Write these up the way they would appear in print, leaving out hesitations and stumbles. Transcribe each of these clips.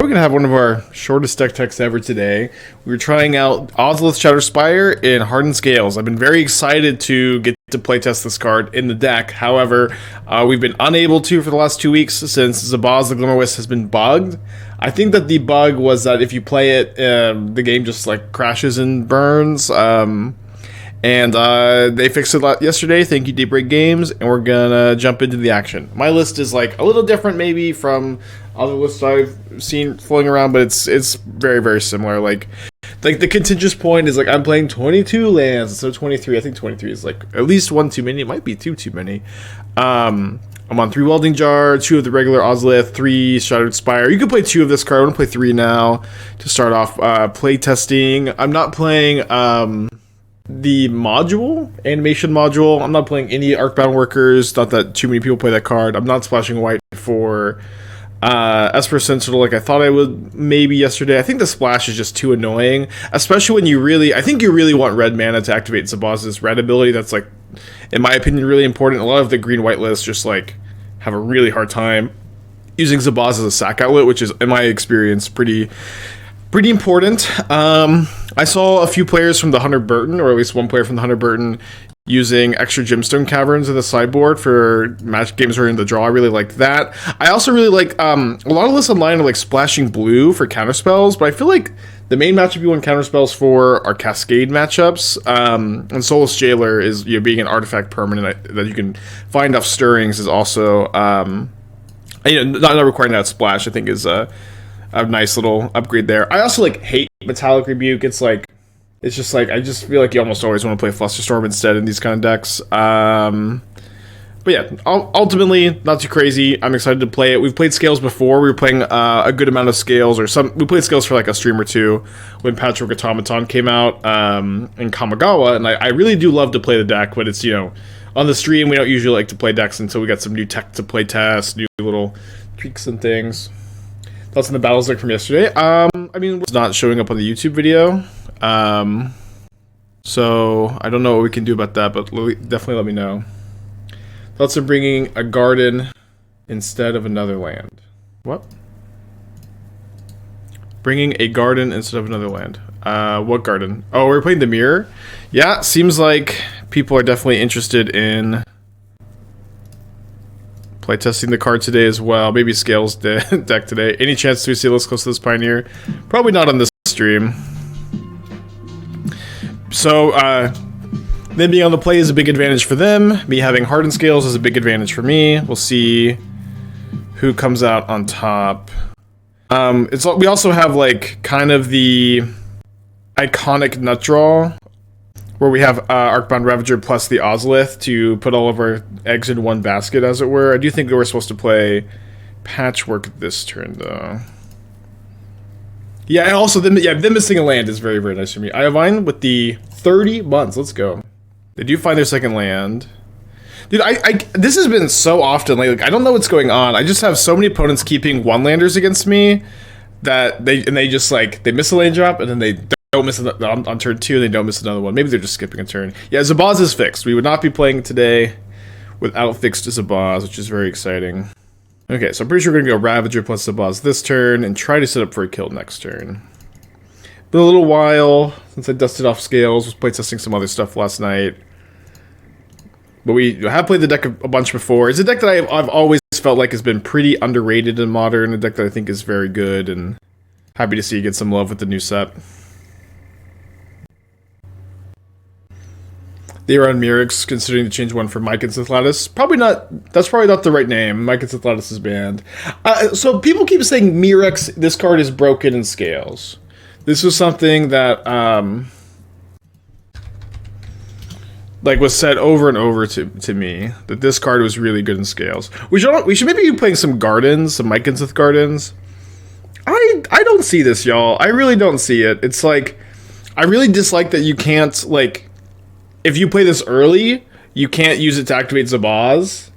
probably gonna have one of our shortest deck techs ever today. We were trying out Ozolith Shadowspear in Hardened Scales. I've been very excited to get to playtest this card in the deck. However, we've been unable to for the last 2 weeks since Zabaz the Glimmerwasp has been bugged. I think that the bug was that if you play it, the game just like crashes and burns. And they fixed it yesterday. Thank you, Deep Break Games, and we're gonna jump into the action. My list is like a little different, maybe from other lists I've seen floating around, but it's very, very similar. Like the contingent point is like I'm playing 22 lands instead of 23. I think 23 is like at least one too many. It might be two too many. I'm on 3 Welding Jar, 2 of the regular Ozolith, 3 Shattered Spire. You can play 2 of this card. I want to play 3 now to start off play testing. I'm not playing the module, animation module. I'm not playing any Arcbound Workers. Not that too many people play that card. I'm not splashing white for Esper Sentinel like I thought I would maybe yesterday. I think the splash is just too annoying, especially when you really, I think you really want red mana to activate Zabaz's red ability. That's like, in my opinion, really important. A lot of the green-white lists just like have a really hard time using Zabaz as a sack outlet, which is, in my experience, pretty important. I saw a few players from the Hunter Burton, or at least one player from the Hunter Burton, using extra Gemstone Caverns in the sideboard for match games where in the draw. I really like that. I also really like a lot of lists online are like splashing blue for counterspells, but I feel like the main matchup you want counterspells for are Cascade matchups. And Soulless Jailer is, you know, being an artifact permanent that you can find off Stirrings is also not requiring that splash. I think is a nice little upgrade there. I also like hate Metallic Rebuke. It's just like I just feel like you almost always want to play Flusterstorm instead in these kind of decks. But yeah, ultimately not too crazy. I'm excited to play it. We've played Scales before. We were playing a good amount of Scales, we played Scales for like a stream or two when Patchwork Automaton came out in Kamigawa, and I really do love to play the deck, but it's, you know, on the stream we don't usually like to play decks until we got some new tech to play test, new little tweaks and things. Thoughts on the battles like from yesterday. I mean, it's not showing up on the YouTube video. So I don't know what we can do about that, but definitely let me know. Thoughts of bringing a garden instead of another land. What? Bringing a garden instead of another land. What garden? Oh, we're playing the mirror? Yeah, seems like people are definitely interested in playtesting the card today as well. Maybe Scales deck today. Any chance to see this close to this Pioneer? Probably not on this stream. So, them being on the play is a big advantage for them. Me having Hardened Scales is a big advantage for me. We'll see who comes out on top. We also have like kind of the iconic nut draw where we have Arcbound Ravager plus the Ozolith to put all of our eggs in one basket, as it were. I do think that we're supposed to play Patchwork this turn, though. Yeah, and also, them missing a land is very, very nice for me. Iovine with the 30 months. Let's go. They do find their second land. Dude, this has been so often. Like, I don't know what's going on. I just have so many opponents keeping one-landers against me that they miss a land drop, and then they don't miss on turn 2, they don't miss another one. Maybe they're just skipping a turn. Yeah, Zabaz is fixed. We would not be playing today without fixed Zabaz, which is very exciting. Okay, so I'm pretty sure we're going to go Ravager plus Zabaz this turn and try to set up for a kill next turn. Been a little while since I dusted off Scales. Was playtesting some other stuff last night. But we have played the deck a bunch before. It's a deck that I've always felt like has been pretty underrated in Modern. A deck that I think is very good, and happy to see you get some love with the new set. They are on Mirix, considering to change one for Mike and Sith Probably not. That's probably not the right name. Mike and Sith is banned. So people keep saying Mirix, this card is broken in Scales. This was something that was said over and over to me, that this card was really good in Scales. We should maybe be playing some Gardens, some Mike and Sith Gardens. I don't see this, y'all. I really don't see it. It's like, I really dislike that you can't, like, if you play this early, you can't use it to activate Zabaz.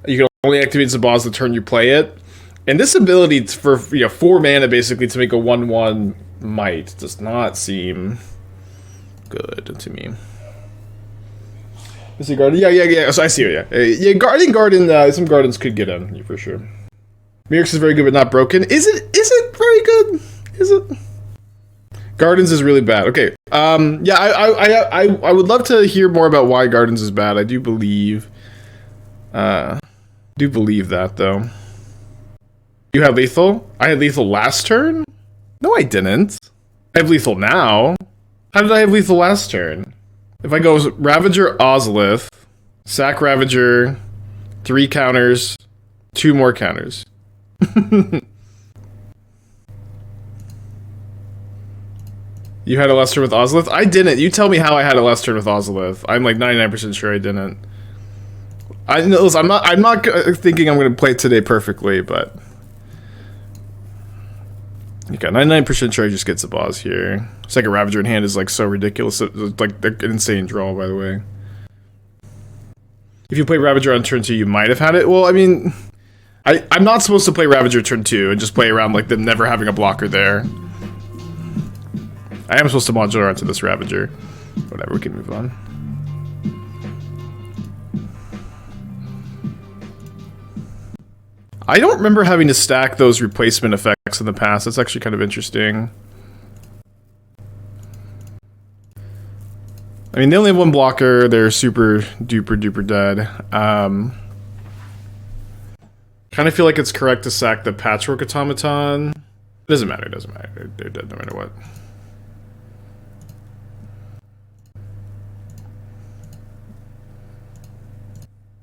You can only activate Zabaz the turn you play it. And this ability for 4 mana basically to make a 1/1 Mite does not seem good to me. Is it Garden? Yeah. So I see it. Yeah. I think Garden. Some Gardens could get in for sure. Mirix is very good but not broken. Is it very good? Is it? Gardens is really bad. Okay. Yeah, I would love to hear more about why Gardens is bad. I do believe that though. You had lethal? I had lethal last turn? No, I didn't. I have lethal now. How did I have lethal last turn? If I go Ravager, Ozolith, sack Ravager, 3 counters, 2 more counters. You had a last turn with Ozolith? I didn't. You tell me how I had a last turn with Ozolith. I'm like 99% sure I didn't. I'm not thinking I'm going to play today perfectly, but... Okay, 99% sure I just get Zabaz here. Second Ravager in hand is like so ridiculous. It's like an insane draw, by the way. If you play Ravager on turn 2, you might have had it. Well, I mean... I'm not supposed to play Ravager turn 2 and just play around like them never having a blocker there. I am supposed to modular onto this Ravager. Whatever, we can move on. I don't remember having to stack those replacement effects in the past. That's actually kind of interesting. I mean, they only have 1 blocker. They're super duper duper dead. Kind of feel like it's correct to sack the Patchwork Automaton. It doesn't matter, it doesn't matter. They're dead no matter what.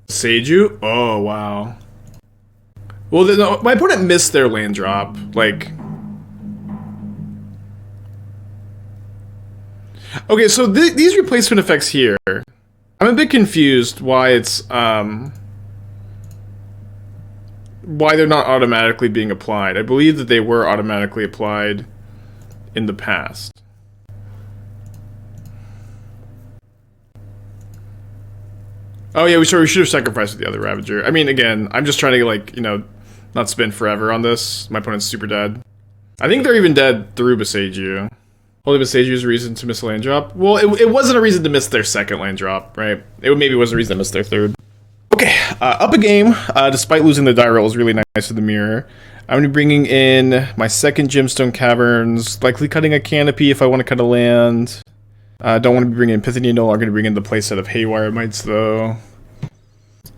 Boseiju? Oh, wow. Well, no, my opponent missed their land drop. Like... Okay, so these replacement effects here... I'm a bit confused why it's, why they're not automatically being applied. I believe that they were automatically applied in the past. Oh yeah, we should have sacrificed the other Ravager. I mean, again, I'm just trying to, like, you know, not spin forever on this. My opponent's super dead. I think they're even dead through Boseiju. Holy Boseiju's a reason to miss a land drop? Well, it wasn't a reason to miss their second land drop, right? It maybe was a reason to miss their third. Okay, up a game, despite losing the die roll, is really nice for the mirror. I'm going to be bringing in my second Gemstone Caverns, likely cutting a Canopy if I want to cut a land. Don't want to be bringing in Pithing Needle. I'm going to bring in the playset of Haywire Mites, though.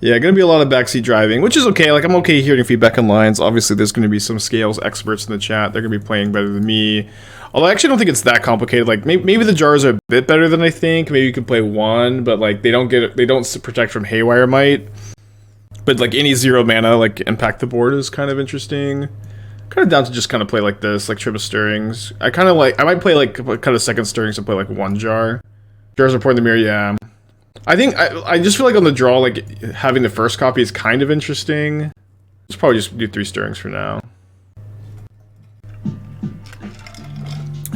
Yeah, going to be a lot of backseat driving, which is okay. Like, I'm okay hearing feedback on lines. Obviously, there's going to be some Scales experts in the chat. They're going to be playing better than me. Although, I actually don't think it's that complicated. Like, maybe the jars are a bit better than I think. Maybe you could play 1, but, like, they don't protect from Haywire Mite. But, like, any 0 mana, like, impact the board is kind of interesting. Kind of down to just kind of play like this, like Trim of Stirrings. I might play, like, kind of second Stirrings and play, like, 1 jar. Jars are pouring the mirror, yeah. I think, I just feel like on the draw, like, having the first copy is kind of interesting. Let's probably just do 3 Stirrings for now.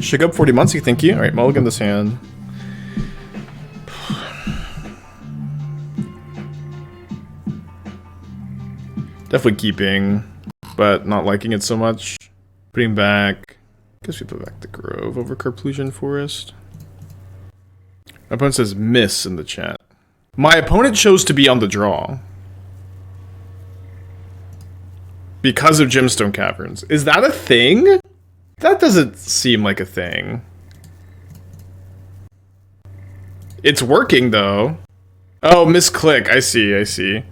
Shake up 40 Muncie, thank you. Alright, mulligan this hand. Definitely keeping, but not liking it so much. Putting back... Guess we put back the Grove over Karplusan Forest. My opponent says miss in the chat. My opponent chose to be on the draw. Because of Gemstone Caverns. Is that a thing? That doesn't seem like a thing. It's working, though. Oh, misclick. I see.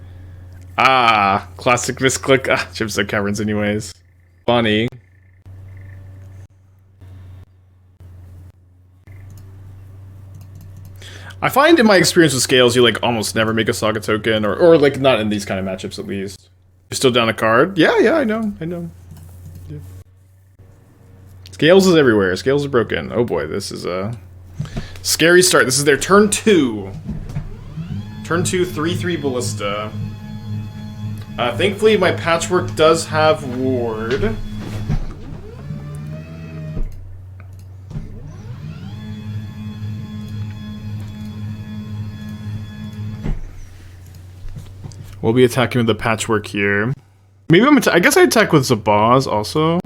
Ah, classic misclick. Ah, Gemstone Caverns anyways. Funny. I find in my experience with Scales, you like almost never make a Saga token, or like not in these kind of matchups at least. You're still down a card? Yeah, I know. Yeah. Scales is everywhere. Scales are broken. Oh boy, this is a scary start. This is their turn 2. Turn 2, 3/3 Ballista. Thankfully, my Patchwork does have Ward. We'll be attacking with the Patchwork here. Maybe I guess I attack with Zabaz also.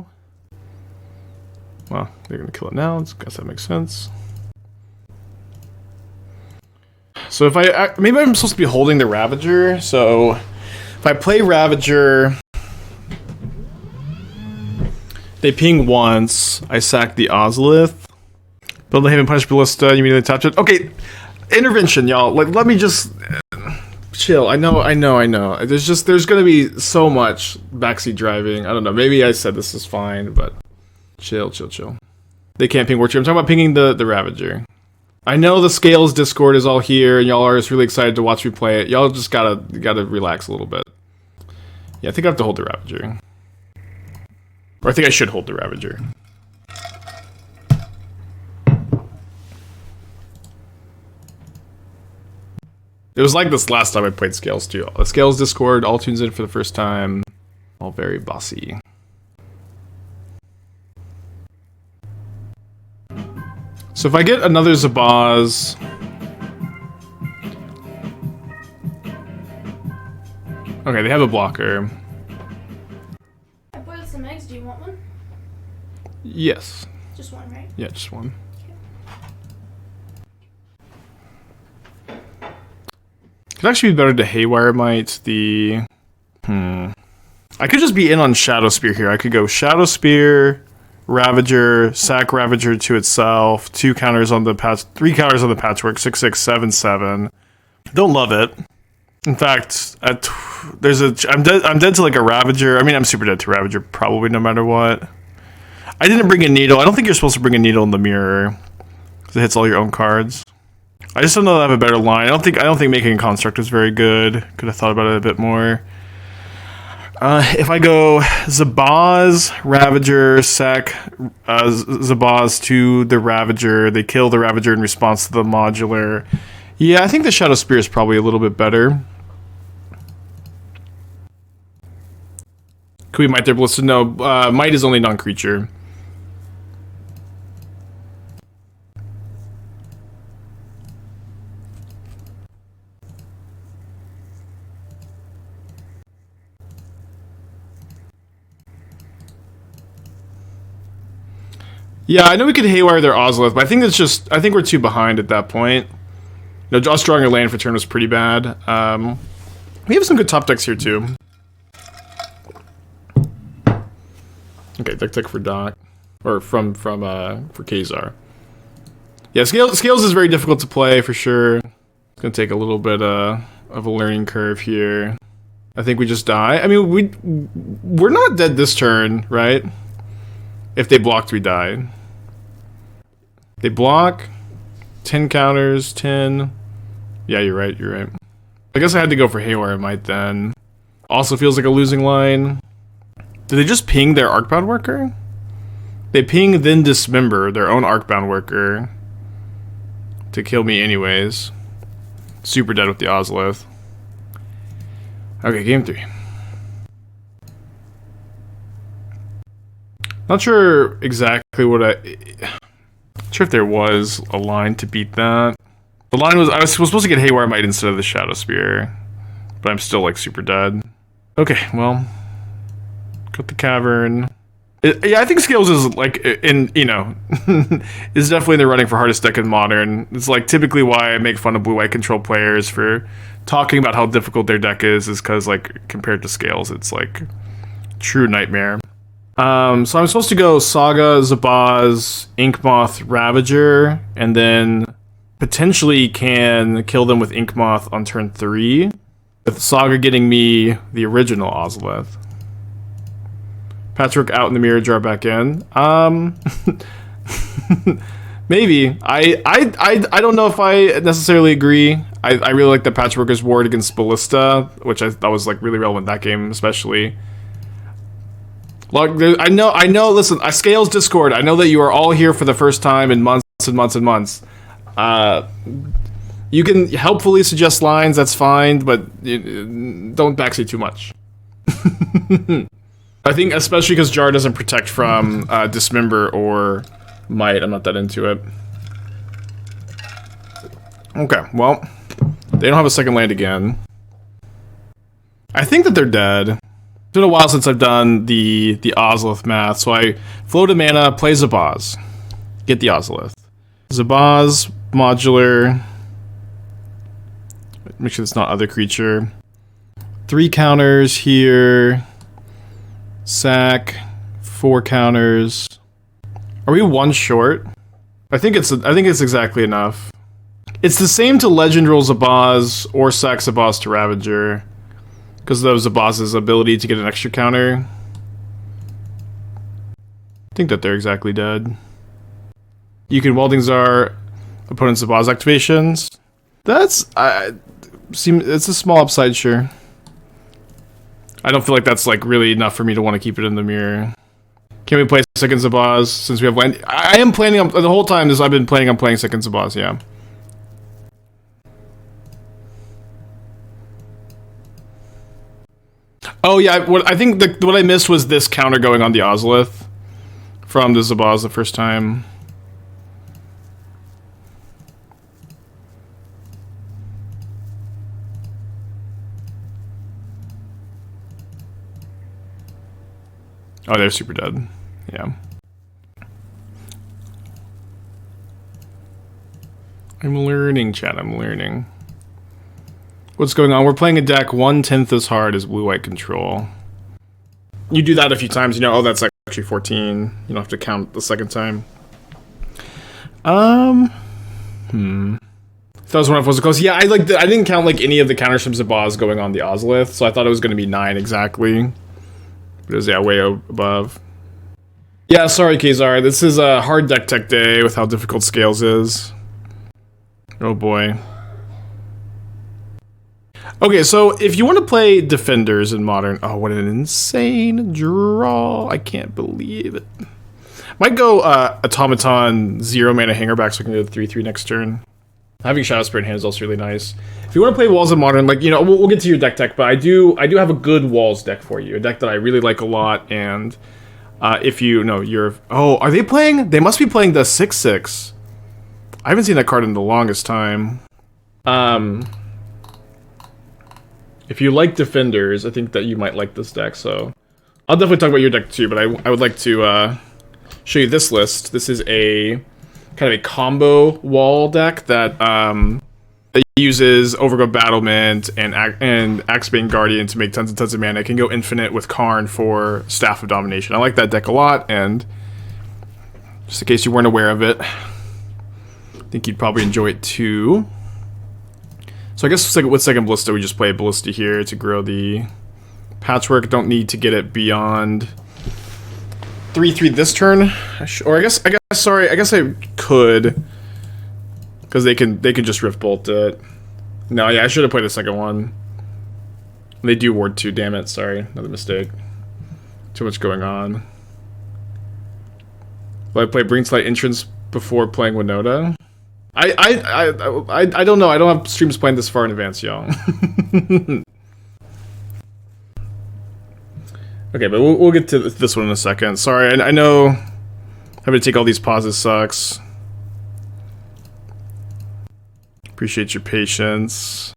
Well, they're gonna kill it now. I guess that makes sense. So if maybe I'm supposed to be holding the Ravager. So if I play Ravager, They ping once. I sack the Ozolith. Pendelhaven Punch Ballista. You immediately touch it. Okay, intervention, y'all. Like, let me just chill. I know. There's gonna be so much backseat driving. I don't know. Maybe I said this is fine, but chill. They can't ping Warchief. I'm talking about pinging the Ravager. I know the Scales Discord is all here, and y'all are just really excited to watch me play it. Y'all just gotta relax a little bit. Yeah, I think I have to hold the Ravager. Or I think I should hold the Ravager. It was like this last time I played Scales too. The Scales Discord all tunes in for the first time. All very bossy. So if I get another Zabaz... Okay, they have a blocker. I boiled some eggs. Do you want one? Yes. Just one, right? Yeah, just one. Could actually be better to Haywire Mite the... I could just be in on Shadowspear here. I could go Shadowspear, Ravager, sack Ravager to itself, 2 counters on the patch, 3 counters on the Patchwork, 6/6/7/7. Don't love it. In fact, I'm dead to like a Ravager. I mean, I'm super dead to Ravager probably no matter what. I didn't bring a Needle. I don't think you're supposed to bring a Needle in the mirror because it hits all your own cards. I just don't know that I have a better line. I don't think making a construct is very good. Could have thought about it a bit more. If I go Zabaz, Ravager, sack Zabaz to the Ravager, they kill the Ravager in response to the modular. Yeah, I think the Shadowspear is probably a little bit better. Could we Mite their Ballista? No, Mite is only non-creature. Yeah, I know we could Haywire their Ozolith, but I think we're too behind at that point. You know, us drawing a land for turn was pretty bad. We have some good top decks here too. Okay, deck for Doc, or for Kazar. Yeah, Scales is very difficult to play for sure. It's gonna take a little bit of a learning curve here. I think we just die. I mean, we're not dead this turn, right? If they blocked, we died. They block, 10 counters, 10. Yeah, you're right. I guess I had to go for Haywire Mite then. Also feels like a losing line. Did they just ping their Arcbound Worker? They ping, then dismember their own Arcbound Worker to kill me anyways. Super dead with the Ozolith. Okay, game 3. Not sure exactly what not sure if there was a line to beat that. The line was, I was supposed to get Haywire Mite instead of the Shadowspear, but I'm still like super dead. Okay, well, got the Cavern. Yeah, I think Scales is like is definitely in the running for hardest deck in Modern. It's like typically why I make fun of blue-white control players for talking about how difficult their deck is because like compared to Scales, it's like true nightmare. So I'm supposed to go Saga, Zabaz, Inkmoth, Ravager, and then potentially can kill them with Inkmoth on turn 3. With Saga getting me the original Ozolith. Patchwork out in the mirror, jar back in. Maybe. I don't know if I necessarily agree. I really like the Patchworker's Ward against Ballista, which I thought was like really relevant in that game, especially. Like, I know, listen, Scales Discord, I know that you are all here for the first time in months and months and months. You can helpfully suggest lines, that's fine, but don't backseat too much. I think especially because Jar doesn't protect from Dismember or Mite, I'm not that into it. Okay, well, they don't have a second land again. I think that they're dead. It's been a while since I've done the Ozolith math, so I float a mana, play Zabaz, get the Ozolith. Zabaz, modular, make sure it's not other creature. 3 counters here, sack, 4 counters. Are we 1 short? I think it's exactly enough. It's the same to Legend Rule Zabaz or sack Zabaz to Ravager, because of Zabaz's ability to get an extra counter. I think that they're exactly dead. You can Welding Jar opponent's Zabaz activations. It's a small upside, sure. I don't feel like that's like really enough for me to want to keep it in the mirror. Can we play second Zabaz since we have land? I am planning on the whole time. I've been planning on playing second Zabaz. Yeah. Oh yeah. I think what I missed was this counter going on the Ozolith from the Zabaz the first time. Oh, they're super dead. Yeah. I'm learning, chat. I'm learning. What's going on? We're playing a deck 1/10 as hard as blue-white control. You do that a few times, you know, oh, that's actually 14. You don't have to count the second time. That was one of those close. Yeah, I didn't count like any of the counters from Zabaz going on the Ozolith, so I thought it was going to be 9 exactly. But it was, yeah, way above. Yeah, sorry, Kazar. This is a hard deck tech day with how difficult Scales is. Oh boy. Okay, so if you want to play Defenders in Modern... Oh, what an insane draw. I can't believe it. Might go Automaton 0 mana Hangarback so I can go 3/3 next turn. Having Shadowspear in hand is also really nice. If you want to play Walls in Modern, like, you know, we'll get to your deck tech, but I do have a good Walls deck for you. A deck that I really like a lot, and if you know, you're... Oh, are they playing? They must be playing the 6/6. I haven't seen that card in the longest time. If you like Defenders, I think that you might like this deck, so... I'll definitely talk about your deck too, but I would like to show you this list. This is a kind of a combo wall deck that uses Overgrowth Battlement and Axebane Guardian to make tons and tons of mana. It can go infinite with Karn for Staff of Domination. I like that deck a lot, and just in case you weren't aware of it, I think you'd probably enjoy it too. So I guess with second Ballista, we just play Ballista here to grow the Patchwork. Don't need to get it beyond 3/3 this turn, or I guess I could, because they can just Rift Bolt it. No, yeah, I should have played the second one. They do Ward 2, damn it, sorry, another mistake. Too much going on. Will I play Bringslight Entrance before playing Winota? I don't know. I don't have streams playing this far in advance, y'all. Okay, but we'll get to this one in a second. Sorry, I know having to take all these pauses sucks. Appreciate your patience.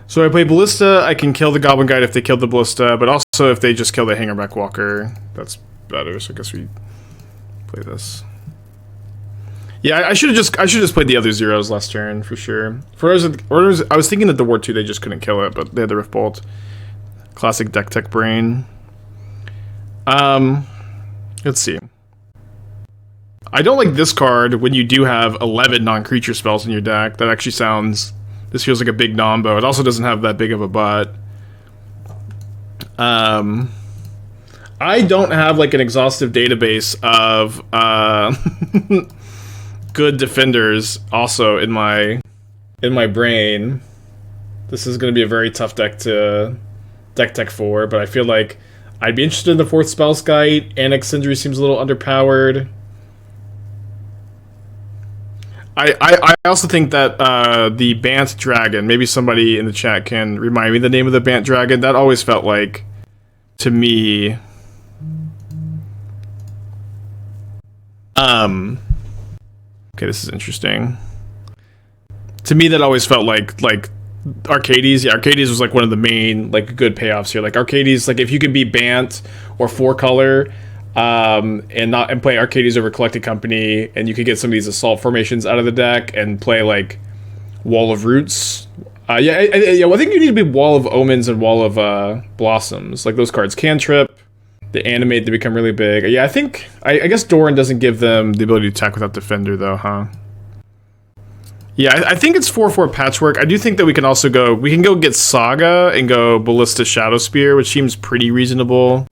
So I play Ballista, I can kill the Goblin Guide if they kill the Ballista, but also if they just kill the Hangarback Walker, that's better, so I guess we play this. Yeah, I should have just played the other zeros last turn, for sure. I was thinking that the Ward 2, they just couldn't kill it, but they had the Rift Bolt. Classic deck tech brain. Let's see. I don't like this card when you do have 11 non-creature spells in your deck. That actually sounds... This feels like a big nombo. It also doesn't have that big of a butt. I don't have like an exhaustive database of good defenders also in my brain. This is going to be a very tough deck to deck tech for, but I feel like I'd be interested in the 4th Spellskite. Annex Sindri seems a little underpowered. I also think that the Bant Dragon, maybe somebody in the chat can remind me the name of the Bant Dragon. That always felt like, to me... Okay, this is interesting. To me, that always felt like Arcades. Yeah, Arcades was like one of the main like good payoffs here. Like Arcades, like if you could be Bant or 4-color, and play Arcades over Collected Company, and you could get some of these assault formations out of the deck and play like Wall of Roots. Yeah, I think you need to be Wall of Omens and Wall of Blossoms. Like those cards, Cantrip, They animate, they become really big. Yeah, I think... I guess Doran doesn't give them the ability to attack without Defender, though, huh? Yeah, I think it's 4/4 Patchwork. I do think that we can also go... We can go get Saga and go Ballista Shadowspear, which seems pretty reasonable.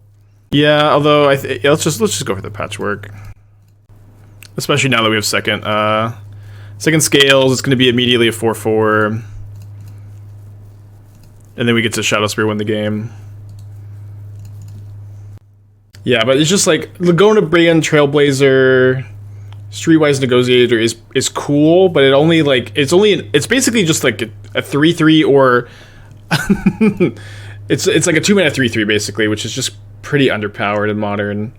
Yeah, although... let's just go for the Patchwork. Especially now that we have second Scales. It's going to be immediately a 4/4. And then we get to Shadowspear win the game. Yeah, but it's just like going to Brand Trailblazer, Streetwise Negotiator is cool, but it only like it's basically just like a 3/3 or it's like a 2-mana 3/3 basically, which is just pretty underpowered in Modern.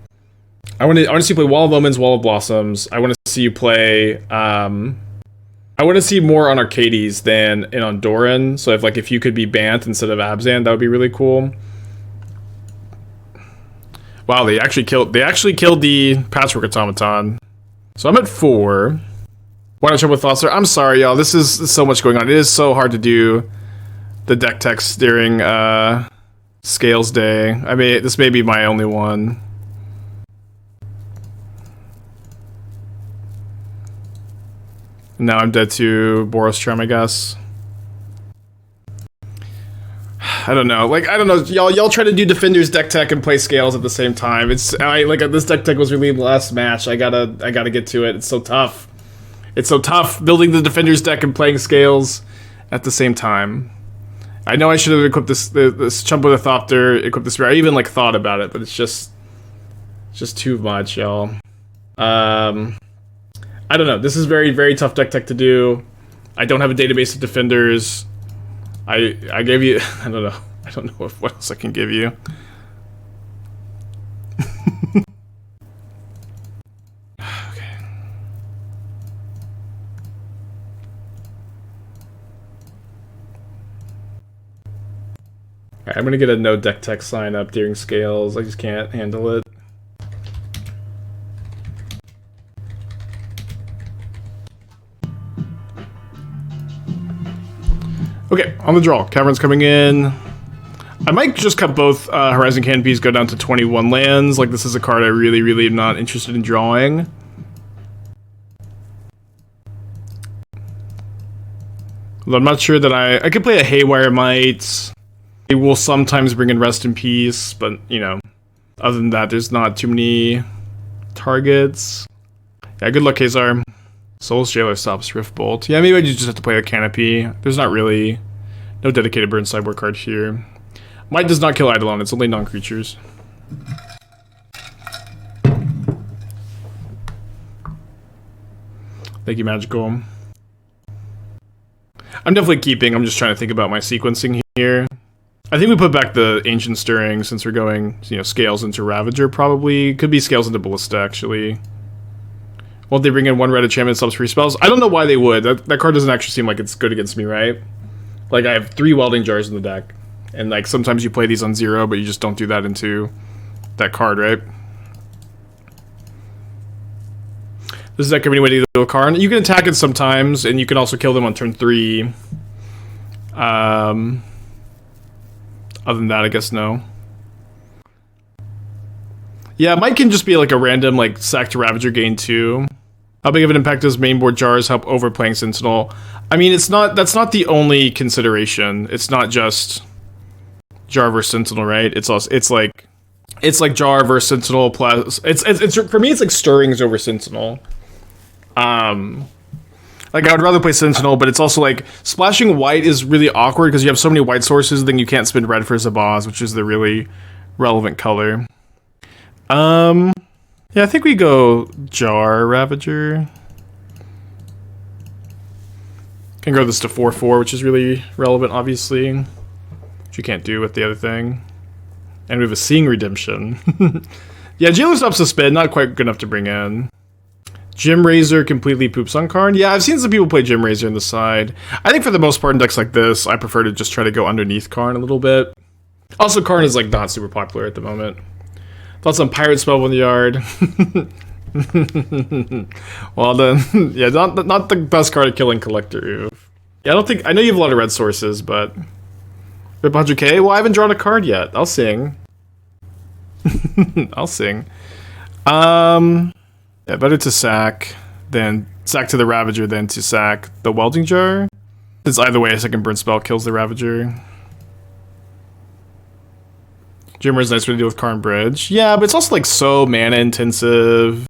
I want to see you play Wall of Omens, Wall of Blossoms. I want to see you play I want to see more on Arcades than on Doran. So if you could be Bant instead of Abzan, that would be really cool. Wow, they actually killed the Patchwork Automaton. So I'm at 4. Why not jump with Thoughts? I'm sorry, y'all. This is so much going on. It is so hard to do the deck text during Scales Day. I mean, this may be my only one. And now I'm dead to Boros Charm, I guess. I don't know. Like, I don't know. Y'all try to do Defender's deck tech and play Scales at the same time. This deck tech was released last match. I gotta get to it. It's so tough. It's so tough building the Defender's deck and playing Scales at the same time. I know I should have equipped this Chump with a Thopter, equipped the Spire. I even thought about it, but it's just too much, y'all. I don't know. This is very, very tough deck tech to do. I don't have a database of Defenders. I gave you... I don't know. I don't know what else I can give you. Okay. Alright, I'm gonna get a no deck tech sign up during Scales. I just can't handle it. Okay, on the draw. Caverns coming in. I might just cut both Horizon Canopies, go down to 21 lands. Like, this is a card I really, really am not interested in drawing. Although I'm not sure that I could play a Haywire Mite. It will sometimes bring in Rest in Peace, but, you know, other than that, there's not too many targets. Yeah, good luck, Kazar. Soulless Jailer stops Riftbolt. Yeah, maybe I just have to play a Canopy. There's not really no dedicated burn sideboard card here. Might does not kill Eidolon, it's only non-creatures. Thank you, Magical. I'm definitely keeping, I'm just trying to think about my sequencing here. I think we put back the Ancient Stirring since we're going, you know, Scales into Ravager probably. Could be Scales into Ballista, actually. Won't they bring in one red enchantment subs free spells? I don't know why they would. That card doesn't actually seem like it's good against me, right? Like, I have 3 Welding Jars in the deck. And, like, sometimes you play these on 0, but you just don't do that into that card, right? This deck giving away to the card. You can attack it sometimes, and you can also kill them on turn 3. Other than that, I guess no. Yeah, Mike can just be like a random, like, sack to Ravager gain 2. How big of an impact does mainboard jars help overplaying Sentinel? I mean, that's not the only consideration. It's not just Jar versus Sentinel, right? It's like Jar versus Sentinel plus it's for me it's like Stirrings over Sentinel. Like, I would rather play Sentinel, but it's also like splashing white is really awkward because you have so many white sources, then you can't spin red for Zabaz, which is the really relevant color. Yeah, I think we go Jar Ravager. Can grow this to 4/4, which is really relevant, obviously. Which you can't do with the other thing. And we have a Seeing Redemption. Yeah, Jailer's up to spin, not quite good enough to bring in. Gem Razor completely poops on Karn. Yeah, I've seen some people play Gem Razor on the side. I think for the most part in decks like this, I prefer to just try to go underneath Karn a little bit. Also, Karn is like not super popular at the moment. Thoughts on Pirate Spell in the yard? Well then, yeah, not the best card at killing Collector Oof. Yeah, I know you have a lot of red sources, but... Rip 100k? Well, I haven't drawn a card yet. I'll sing. I'll sing. Yeah, better to sack than sack to the Ravager than to sack the Welding Jar. It's either way, a second burn spell kills the Ravager. Jimmer is nice way to deal with Karn Bridge. Yeah, but it's also like so mana intensive.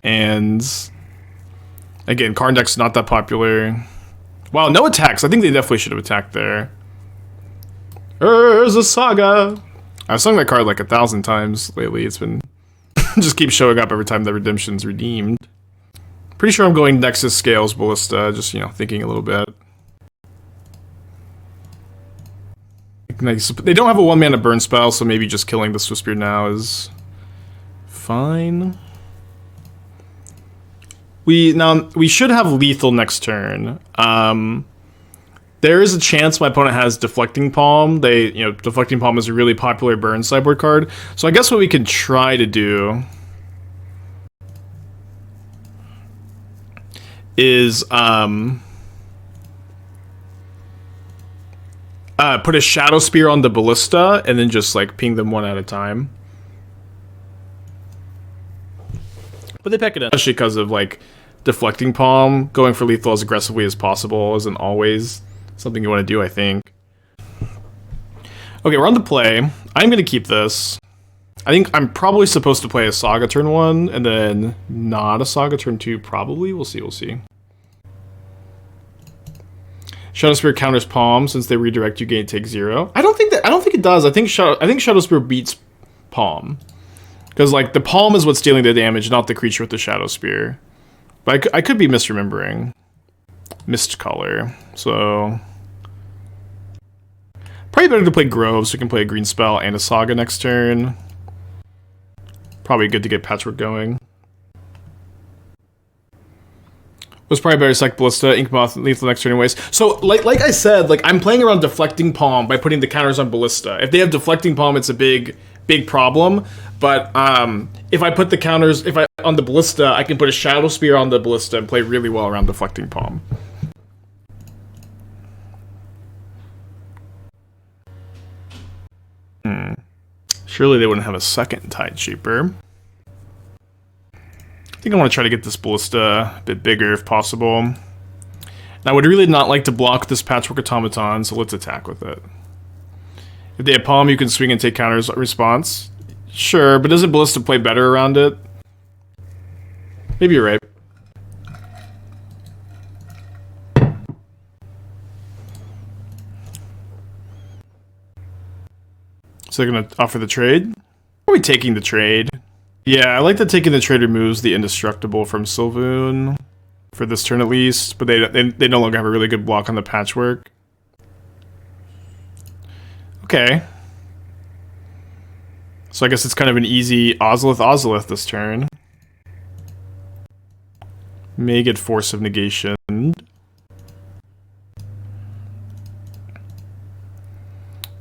And again, Karn deck's not that popular. Wow, no attacks. I think they definitely should have attacked there. Urza Saga. I've sung that card like 1,000 times lately. It's been just keeps showing up every time the redemption's redeemed. Pretty sure I'm going Nexus Scales Ballista, just, you know, thinking a little bit. Nice. They don't have a 1-mana burn spell, so maybe just killing the Swiftspear now is fine. We should have lethal next turn. There is a chance my opponent has Deflecting Palm. Deflecting Palm is a really popular burn sideboard card. So I guess what we can try to do is put a Shadowspear on the Ballista and then just like ping them one at a time. But they pick it up, especially because of like Deflecting Palm. Going for lethal as aggressively as possible isn't always something you want to do, I think. Okay, we're on the play. I'm going to keep this. I think I'm probably supposed to play a Saga turn 1 and then not a Saga turn 2, probably. We'll see. Shadowspear counters Palm. Since they redirect, you take 0. I don't think it does. I think Shadowspear beats Palm. Because like the Palm is what's dealing the damage, not the creature with the Shadowspear. But I could be misremembering. Mist color. So probably better to play Grove so we can play a green spell and a Saga next turn. Probably good to get Patchwork going. Was probably better to sack Ballista, Inkmoth, lethal next turn anyways. So, like I said, like I'm playing around Deflecting Palm by putting the counters on Ballista. If they have Deflecting Palm, it's a big problem. But if I put the counters, on the Ballista, I can put a Shadowspear on the Ballista and play really well around Deflecting Palm. Surely they wouldn't have a second Tideshaper. I think I want to try to get this Ballista a bit bigger if possible. And I would really not like to block this Patchwork Automaton, so let's attack with it. If they have Palm, you can swing and take counters response. Sure, but doesn't Ballista play better around it? Maybe you're right. So they're going to offer the trade? Are we taking the trade? Yeah, I like that taking the trade removes the Indestructible from Sylvoon. For this turn at least. But they no longer have a really good block on the Patchwork. Okay. So I guess it's kind of an easy Ozolith this turn. May get Force of Negation.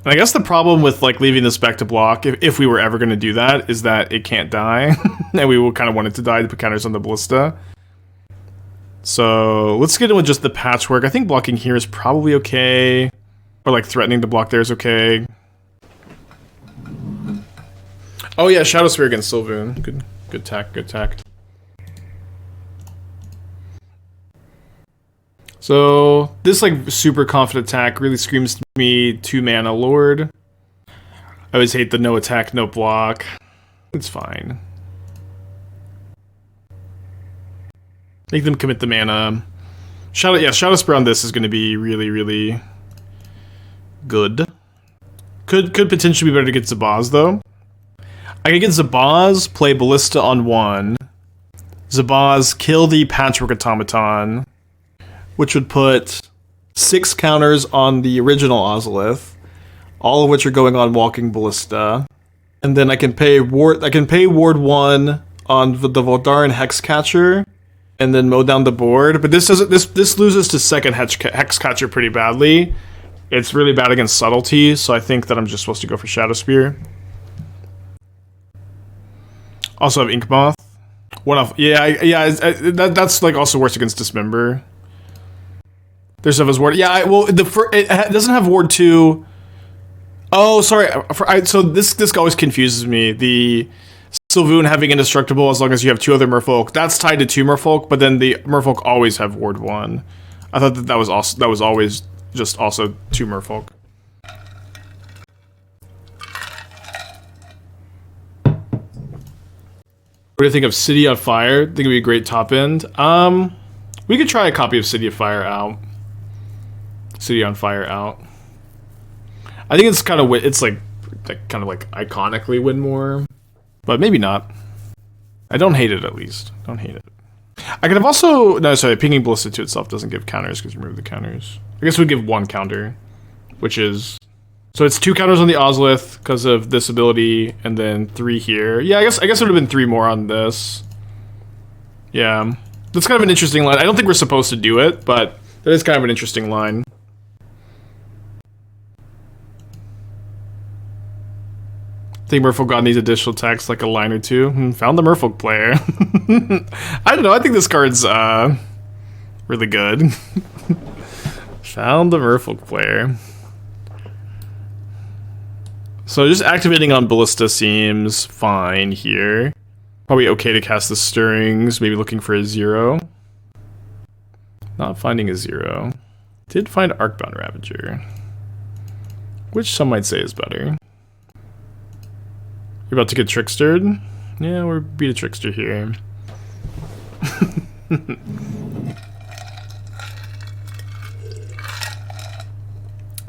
And I guess the problem with like leaving this back to block, if we were ever going to do that, is that it can't die. And we will kind of want it to die to put counters on the Ballista. So let's get in with just the Patchwork. I think blocking here is probably okay. Or like threatening to block there is okay. Oh yeah, Shadowspear against Sylvoon. Good tack. So this like super confident attack really screams to me 2-mana Lord. I always hate the no attack, no block. It's fine. Make them commit the mana. Shadowspear on this is going to be really good. Could potentially be better to get Zabaz though. I could get Zabaz, play Ballista on 1. Zabaz, kill the Patchwork Automaton, which would put 6 counters on the original Ozolith, all of which are going on Walking Ballista. And then I can pay Ward 1 on the Voldaren Hexcatcher, and then mow down the board. But this loses to second Hexcatcher pretty badly. It's really bad against Subtlety, so I think that I'm just supposed to go for Shadowspear. Also have Inkmoth. One off. That's like also worse against Dismember. There's stuff as Ward. Yeah, it doesn't have Ward 2. Oh, sorry. So this always confuses me. The Sylvoon having indestructible as long as you have 2 other merfolk. That's tied to 2 merfolk, but then the merfolk always have ward 1. I thought that was always just also 2 merfolk. What do you think of City on Fire? Think it'd be a great top end. We could try a copy of City of Fire out. City on Fire out. I think it's kind of iconically win more, but maybe not. I don't hate it, at least. Don't hate it. I could have also Pinging Ballista to itself doesn't give counters because you remove the counters. I guess we'd give 1 counter, which is so it's 2 counters on the Ozolith because of this ability, and then 3 here. Yeah, I guess it would have been 3 more on this. Yeah, that's kind of an interesting line. I don't think we're supposed to do it, but that is kind of an interesting line. I think Merfolk God needs additional text, like a line or 2. Found the Merfolk player. I don't know, I think this card's really good. Found the Merfolk player. So just activating on Ballista seems fine here. Probably okay to cast the Stirrings, maybe looking for a 0. Not finding a 0. Did find Arcbound Ravager, which some might say is better. You're about to get trickstered? Yeah, we're beat a trickster here.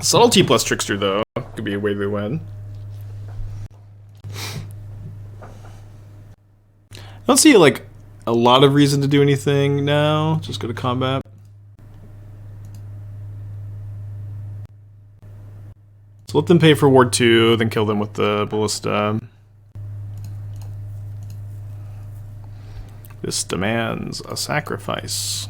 Subtlety plus trickster, though, could be a way to win. I don't see, like, a lot of reason to do anything now. Just go to combat. So let them pay for Ward 2, then kill them with the Ballista. This demands a sacrifice.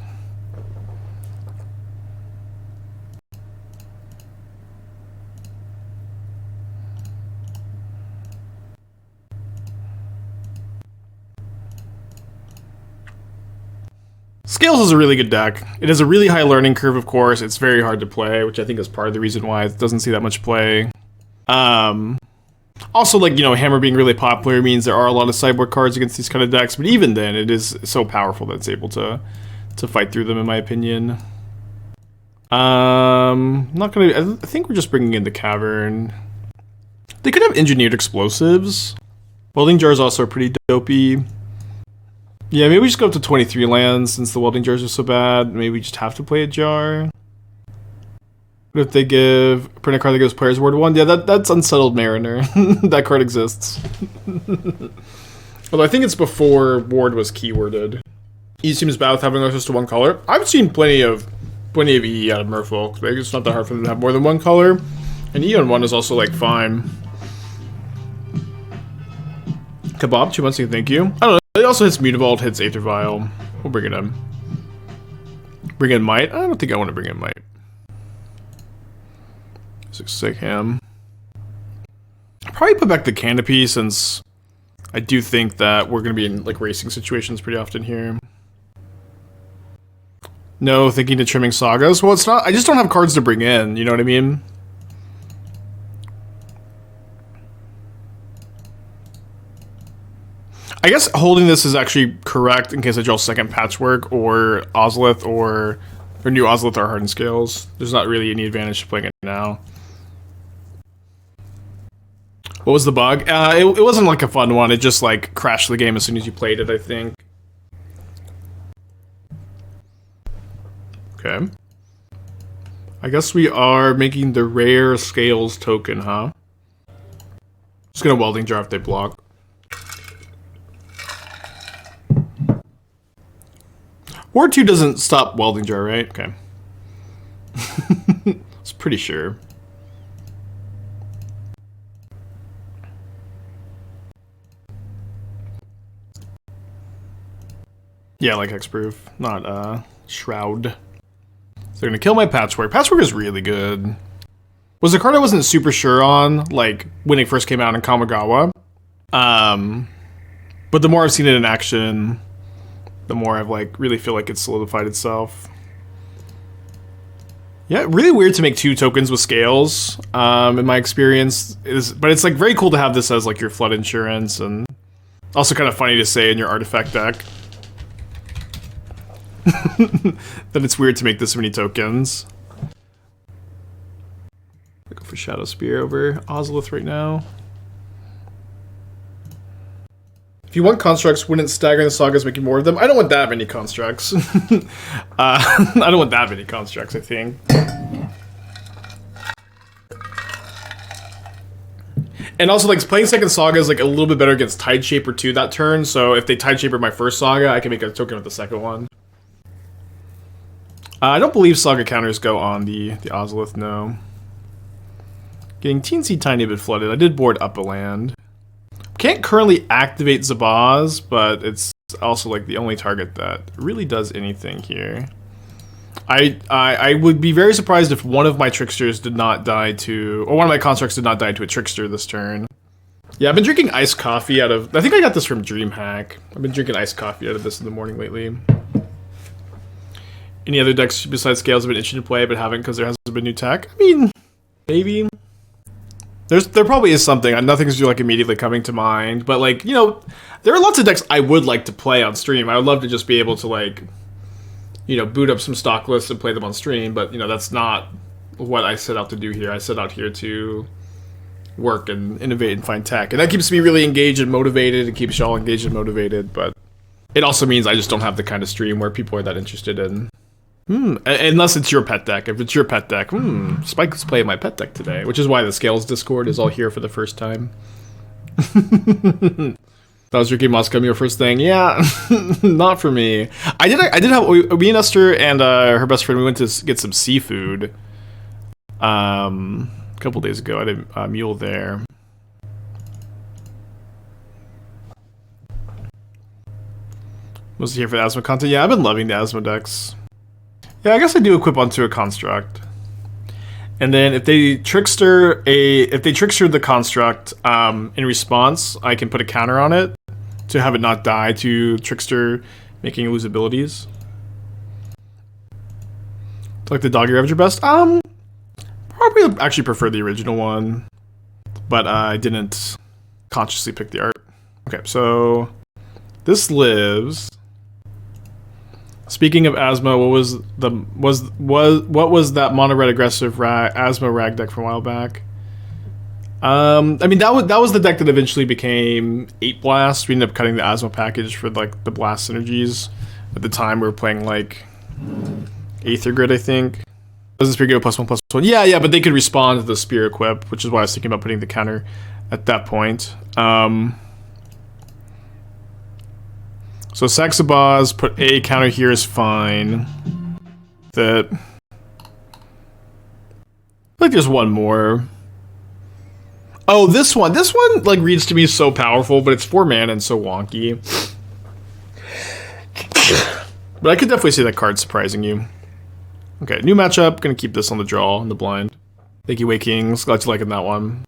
Scales is a really good deck. It has a really high learning curve, of course. It's very hard to play, which I think is part of the reason why it doesn't see that much play. Also, like, you know, Hammer being really popular means there are a lot of sideboard cards against these kind of decks, but even then, it is so powerful that it's able to fight through them, in my opinion. Not gonna. I think we're just bringing in the Cavern. They could have engineered explosives. Welding Jar is also pretty dopey. Yeah, maybe we just go up to 23 lands since the Welding Jars are so bad. Maybe we just have to play a Jar. What if they print a card that gives players Ward 1? Yeah, that's Unsettled Mariner. That card exists. Although I think it's before Ward was keyworded. E seems bad with having access to 1 color. I've seen plenty of E out of Merfolk. Like, it's not that hard for them to have more than 1 color. And E on 1 is also, like, fine. Kebab, 2 months ago, thank you. I don't know. It also hits Mutavault, hits Aether Vial. We'll bring it in. Bring in Mite? I don't think I want to bring in Mite. 6 ham. I'll probably put back the Canopy since I do think that we're going to be in like racing situations pretty often here. No, thinking to trimming Sagas. Well, it's not. I just don't have cards to bring in. You know what I mean? I guess holding this is actually correct in case I draw second Patchwork or Ozolith or new Ozolith or Hardened Scales. There's not really any advantage to playing it now. What was the bug? It wasn't like a fun one. It just like crashed the game as soon as you played it, I think. Okay. I guess we are making the rare Scales token, huh? Just gonna Welding Jar if they block. Ward 2 doesn't stop Welding Jar, right? Okay. It's pretty sure. Yeah, like Hexproof, not Shroud. So they're gonna kill my Patchwork. Patchwork is really good. Was a card I wasn't super sure on, like, when it first came out in Kamigawa. But the more I've seen it in action, the more I've, like, really feel like it's solidified itself. Yeah, really weird to make 2 tokens with scales, in my experience. But it's like very cool to have this as like your flood insurance, and also kind of funny to say in your artifact deck. That it's weird to make this many tokens. I go for Shadowspear over Ozolith right now. If you want constructs, wouldn't staggering the sagas make you more of them? I don't want that many constructs. I don't want that many constructs, I think. And also, like, playing second saga is like a little bit better against Tideshaper 2 that turn, so if they Tideshaper my first saga, I can make a token with the second one. I don't believe saga counters go on the Ozolith, no. Getting teensy tiny bit flooded. I did board up a land. Can't currently activate Zabaz, but it's also like the only target that really does anything here. I would be very surprised if one of my tricksters did not die to, or one of my constructs did not die to a trickster this turn. Yeah, I've been drinking iced coffee out of, I think I got this from DreamHack. I've been drinking iced coffee out of this in the morning lately. Any other decks besides Scales have been itching to play but haven't because there hasn't been new tech? I mean, maybe. There probably is something. Nothing's like immediately coming to mind, but like, you know, there are lots of decks I would like to play on stream. I would love to just be able to like, you know, boot up some stock lists and play them on stream, but you know, that's not what I set out to do here. I set out here to work and innovate and find tech, and that keeps me really engaged and motivated. It keeps y'all engaged and motivated, but it also means I just don't have the kind of stream where people are that interested in. Unless it's your pet deck. If it's your pet deck, Spike's playing my pet deck today, which is why the Scales Discord is all here for the first time. That was Ricky Moscow, your first thing. Yeah, not for me. I did have, me and Esther and her best friend, we went to get some seafood a couple days ago. I did a mule there. Mostly here for the Asthma content. Yeah, I've been loving the Asthma decks. Yeah, I guess I do equip onto a construct. And then if they trickster the construct in response, I can put a counter on it to have it not die to trickster making it lose abilities. Do like the Doggy Ravager best? Probably actually prefer the original one, but I didn't consciously pick the art. Okay, so this lives. Speaking of Asthma, what was that mono red aggressive Asthma rag deck from a while back? I mean that was the deck that eventually became 8 Blast. We ended up cutting the Asthma package for like the Blast synergies. At the time we were playing like Aether Grid, I think. Doesn't Spear go +1/+1? Yeah, but they could respond to the Spear equip, which is why I was thinking about putting the counter at that point. So Saxabaz, put a counter here is fine. I feel like there's one more. Oh, this one like reads to me so powerful, but it's 4 mana and so wonky. But I could definitely see that card surprising you. Okay, new matchup. Gonna keep this on the draw, on the blind. Thank you, Wakings. Glad you liking that one.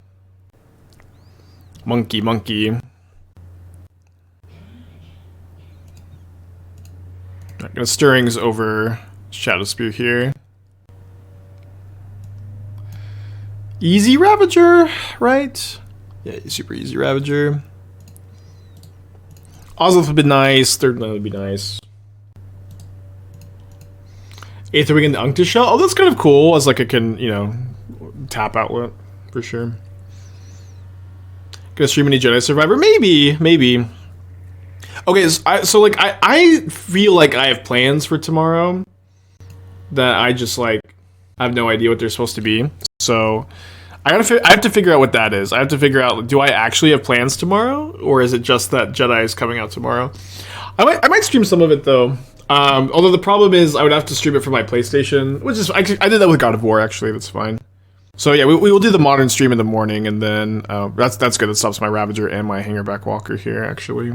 Monkey. I'm gonna Stirrings over Shadowspear here. Easy Ravager, right? Yeah, super easy Ravager. Ozolith would be nice. Third land would be nice. Aether Wing and the Unctus Shell. Oh, that's kind of cool as like a tap outlet for sure. Gonna stream any Jedi Survivor? Maybe. Okay, so like I feel like I have plans for tomorrow that I just like I have no idea what they're supposed to be. So I have to figure out what that is. I have to figure out, do I actually have plans tomorrow, or is it just that Jedi is coming out tomorrow? I might stream some of it though. Although the problem is I would have to stream it from my PlayStation, which is I did that with God of War actually. That's fine. So yeah, we will do the modern stream in the morning, and then that's good. That stops my Ravager and my Hangarback Walker here actually.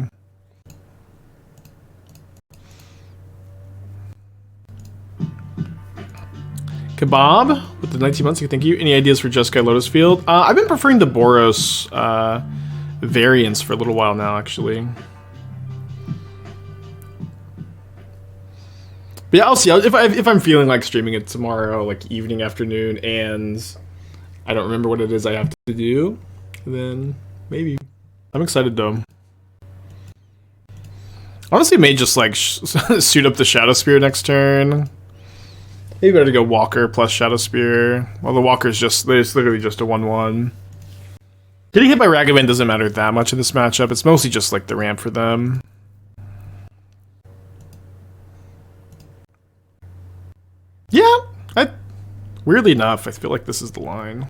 Kebab with the 19 months, thank you. Any ideas for Jeskai Lotus Field? I've been preferring the Boros variants for a little while now, actually. But yeah, I'll see. If I'm feeling like streaming it tomorrow, like evening, afternoon, and I don't remember what it is I have to do, then maybe. I'm excited though. Honestly, may just like suit up the Shadowspear next turn. Maybe better to go Walker plus Shadowspear. Well, the Walker's it's literally just a 1/1. Getting hit by Ragavan doesn't matter that much in this matchup. It's mostly just like the ramp for them. Yeah, weirdly enough, I feel like this is the line.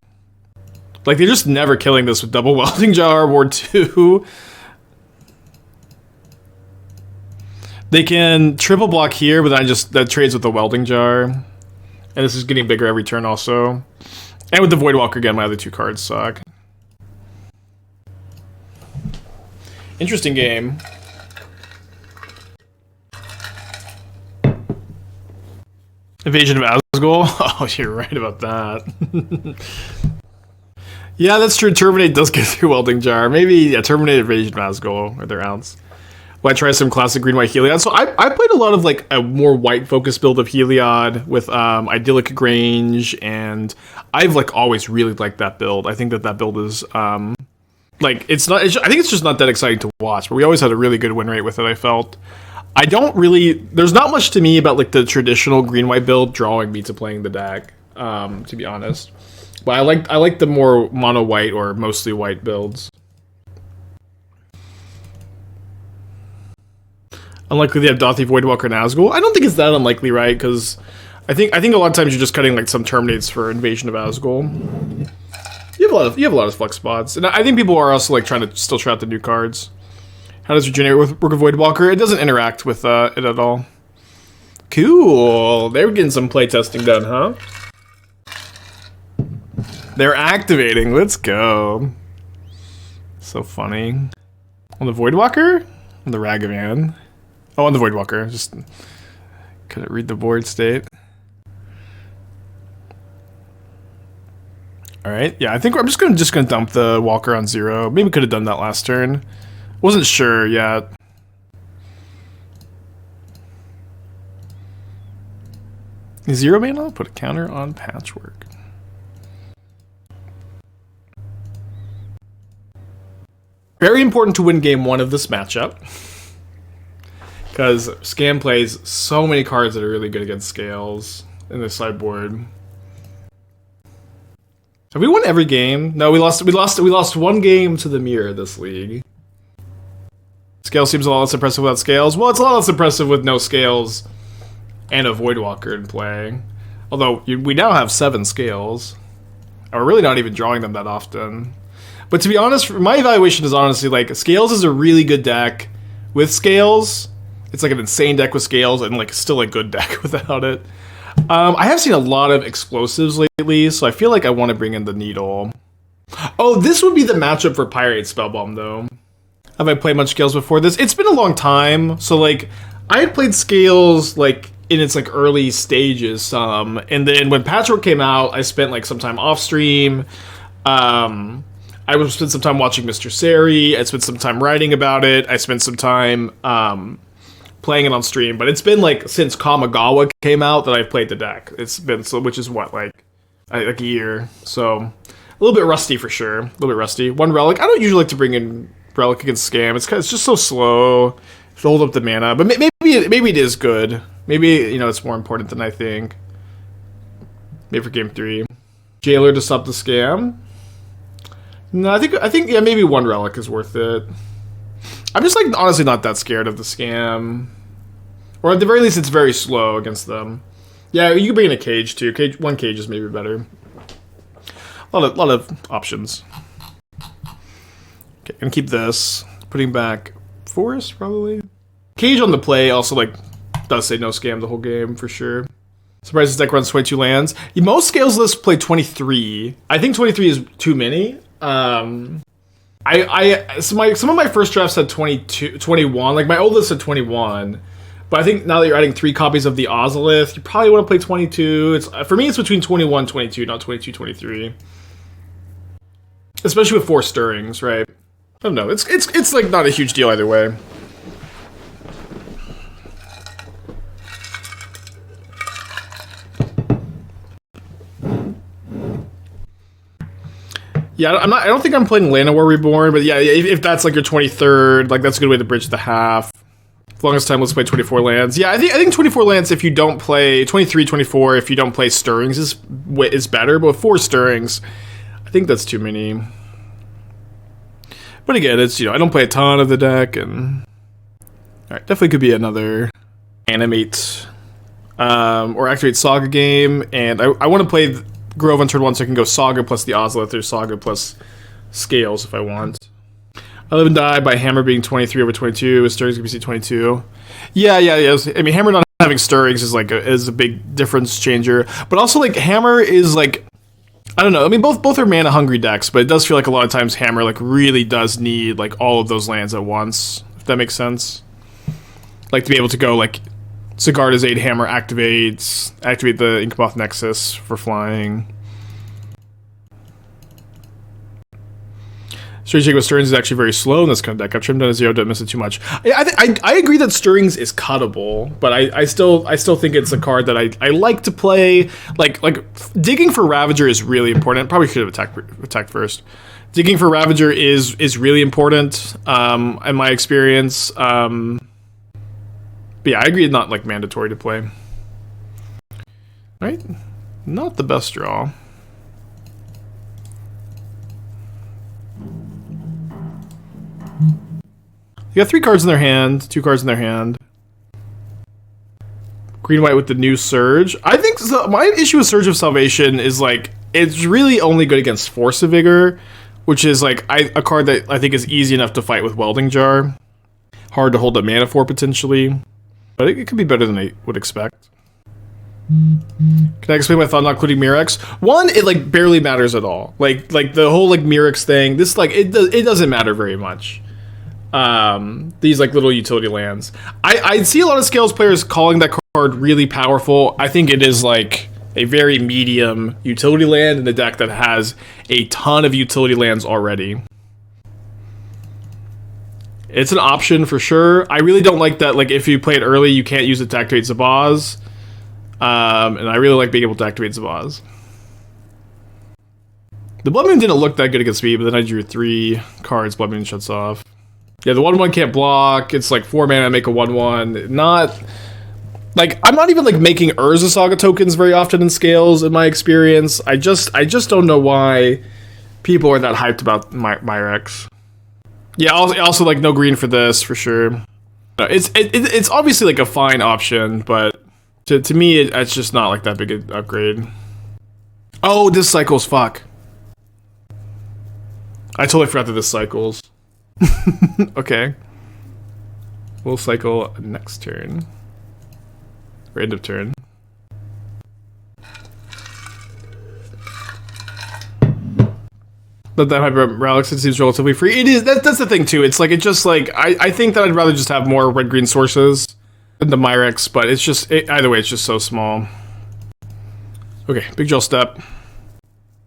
Like, they're just never killing this with double Welding Jar, Ward 2. They can triple block here, but then that trades with the Welding Jar. And this is getting bigger every turn also. And with the Voidwalker again, my other 2 cards suck. Interesting game. Invasion of Asgul? Oh, you're right about that. Yeah, that's true. Terminate does get through Welding Jar. Maybe Terminate, Invasion of Asgul, or their ounce. Well, I try some classic green-white Heliod. So I played a lot of like a more white-focused build of Heliod with Idyllic Grange, and I've like always really liked that build. I think that build is like I think it's just not that exciting to watch, but we always had a really good win rate with it. I felt. I don't really. There's not much to me about like the traditional green-white build drawing me to playing the deck. To be honest, but I like the more mono-white or mostly white builds. Unlikely they have Dothi, Voidwalker, and Asgul. I don't think it's that unlikely, right? Because I think a lot of times you're just cutting like some Terminates for Invasion of Asgul. You have a lot of flex spots, and I think people are also like trying to still try out the new cards. How does Regenerate with Work of Voidwalker? It doesn't interact with it at all. Cool. They're getting some playtesting done, huh? They're activating. Let's go. So funny. On the Voidwalker? On the Ragavan? Oh, on the Voidwalker. Just couldn't read the board state. All right. Yeah, I think I'm just gonna dump the Walker on 0. Maybe could have done that last turn. Wasn't sure yet. Zero mana. Put a counter on Patchwork. Very important to win game 1 of this matchup. Because Scam plays so many cards that are really good against Scales in this sideboard. Have we won every game? No, we lost one game to the Mirror this league. Scales seems a lot less impressive without Scales. Well, it's a lot less impressive with no Scales and a Voidwalker in play. Although we now have 7 Scales. And we're really not even drawing them that often. But to be honest, my evaluation is honestly like Scales is a really good deck with Scales. It's like an insane deck with Scales and like still a good deck without it. I have seen a lot of explosives lately, so I feel like I want to bring in the Needle. Oh, this would be the matchup for Pirate Spellbomb though. Have I played much Scales before this? It's been a long time, so like I had played Scales like in its like early stages some, and then when Patchwork came out, I spent like some time off stream. I would spend some time watching Mr. Sari. I spent some time writing about it. I spent some time playing it on stream. But it's been like since Kamigawa came out that I've played the deck. It's been which is what like a year. So a little bit rusty for sure. A little bit rusty. One Relic. I don't usually like to bring in Relic against Scam. It's just so slow to hold up the mana. But maybe it is good. Maybe it's more important than I think. Maybe for game 3, Jailer to stop the Scam. No, I think yeah, maybe one Relic is worth it. I'm just like honestly not that scared of the Scam, or at the very least, it's very slow against them. Yeah, you can bring in a Cage too. One Cage is maybe better. A lot of options. Okay, gonna keep this. Putting back Forest probably. Cage on the play also like does say no Scam the whole game for sure. Surprised this deck runs 22 lands. Most Scales lists play 23. I think 23 is too many. Some of my first drafts had 22, 21. Like my old list had 21. But I think now that you're adding 3 copies of the Ozolith, you probably want to play 22. For me, it's between 21 and 22, not 22, 23. Especially with 4 stirrings, right? I don't know. It's like not a huge deal either way. Yeah, I don't think I'm playing Llanowar Reborn, but yeah, if that's like your 23rd, like that's a good way to bridge the half. Longest time, let's play 24 lands. Yeah, I think 24 lands if you don't play 23, 24 if you don't play Stirrings is better, but with 4 Stirrings, I think that's too many. But again, it's, you know, I don't play a ton of the deck, and alright, definitely could be another animate or activate Saga game, and I want to play Grove on turn 1 so I can go Saga plus the Ozolith or Saga plus Scales if I want. I live and die by Hammer being 23 over 22, with Stirrings can be 22. Yeah. I mean, Hammer not having Stirrings is like is a big difference changer, but also like Hammer is like, I don't know. I mean, both are mana hungry decks, but it does feel like a lot of times Hammer like really does need like all of those lands at once. If that makes sense. Like to be able to go like Sigarda's 8 Hammer activate the Inkmoth Nexus for flying. Strange Thing with Stirrings is actually very slow in this kind of deck. I've trimmed down a 0, don't miss it too much. I agree that Stirrings is cuttable, but I still think it's a card that I like to play. Like digging for Ravager is really important. Probably should have attacked first. Digging for Ravager is really important in my experience. But yeah, I agree it's not like mandatory to play. Right? Not the best draw. You got 3 cards in their hand, 2 cards in their hand. Green-white with the new Surge. I think so, my issue with Surge of Salvation is like, it's really only good against Force of Vigor, which is like a card that I think is easy enough to fight with Welding Jar. Hard to hold up mana for, potentially. But it could be better than I would expect. Can I explain my thought not including Mirrex? One, it like barely matters at all. Like the whole like Mirrex thing, this like, it doesn't matter very much. These like little utility lands. I see a lot of Scales players calling that card really powerful. I think it is like a very medium utility land in a deck that has a ton of utility lands already. It's an option for sure. I really don't like that, like if you play it early you can't use it to activate Zabaz. And I really like being able to activate Zabaz. The Blood Moon didn't look that good against me, but then I drew 3 cards, Blood Moon shuts off. Yeah, the 1/1 can't block. It's like 4 mana, make a 1/1. Not like I'm not even like making Urza Saga tokens very often in Scales in my experience. I just don't know why people are that hyped about Mirrex. Yeah, also like no green for this for sure. No, it's obviously like a fine option, but to me it's just not like that big an upgrade. Oh, this cycles, fuck. I totally forgot that this cycles. Okay. We'll cycle next turn. Or end of turn. But that Relics, it seems relatively free. It is, that's the thing too. It's like, it just like, I think that I'd rather just have more red-green sources than the Mirrex, but it's just, either way, it's just so small. Okay, big draw step.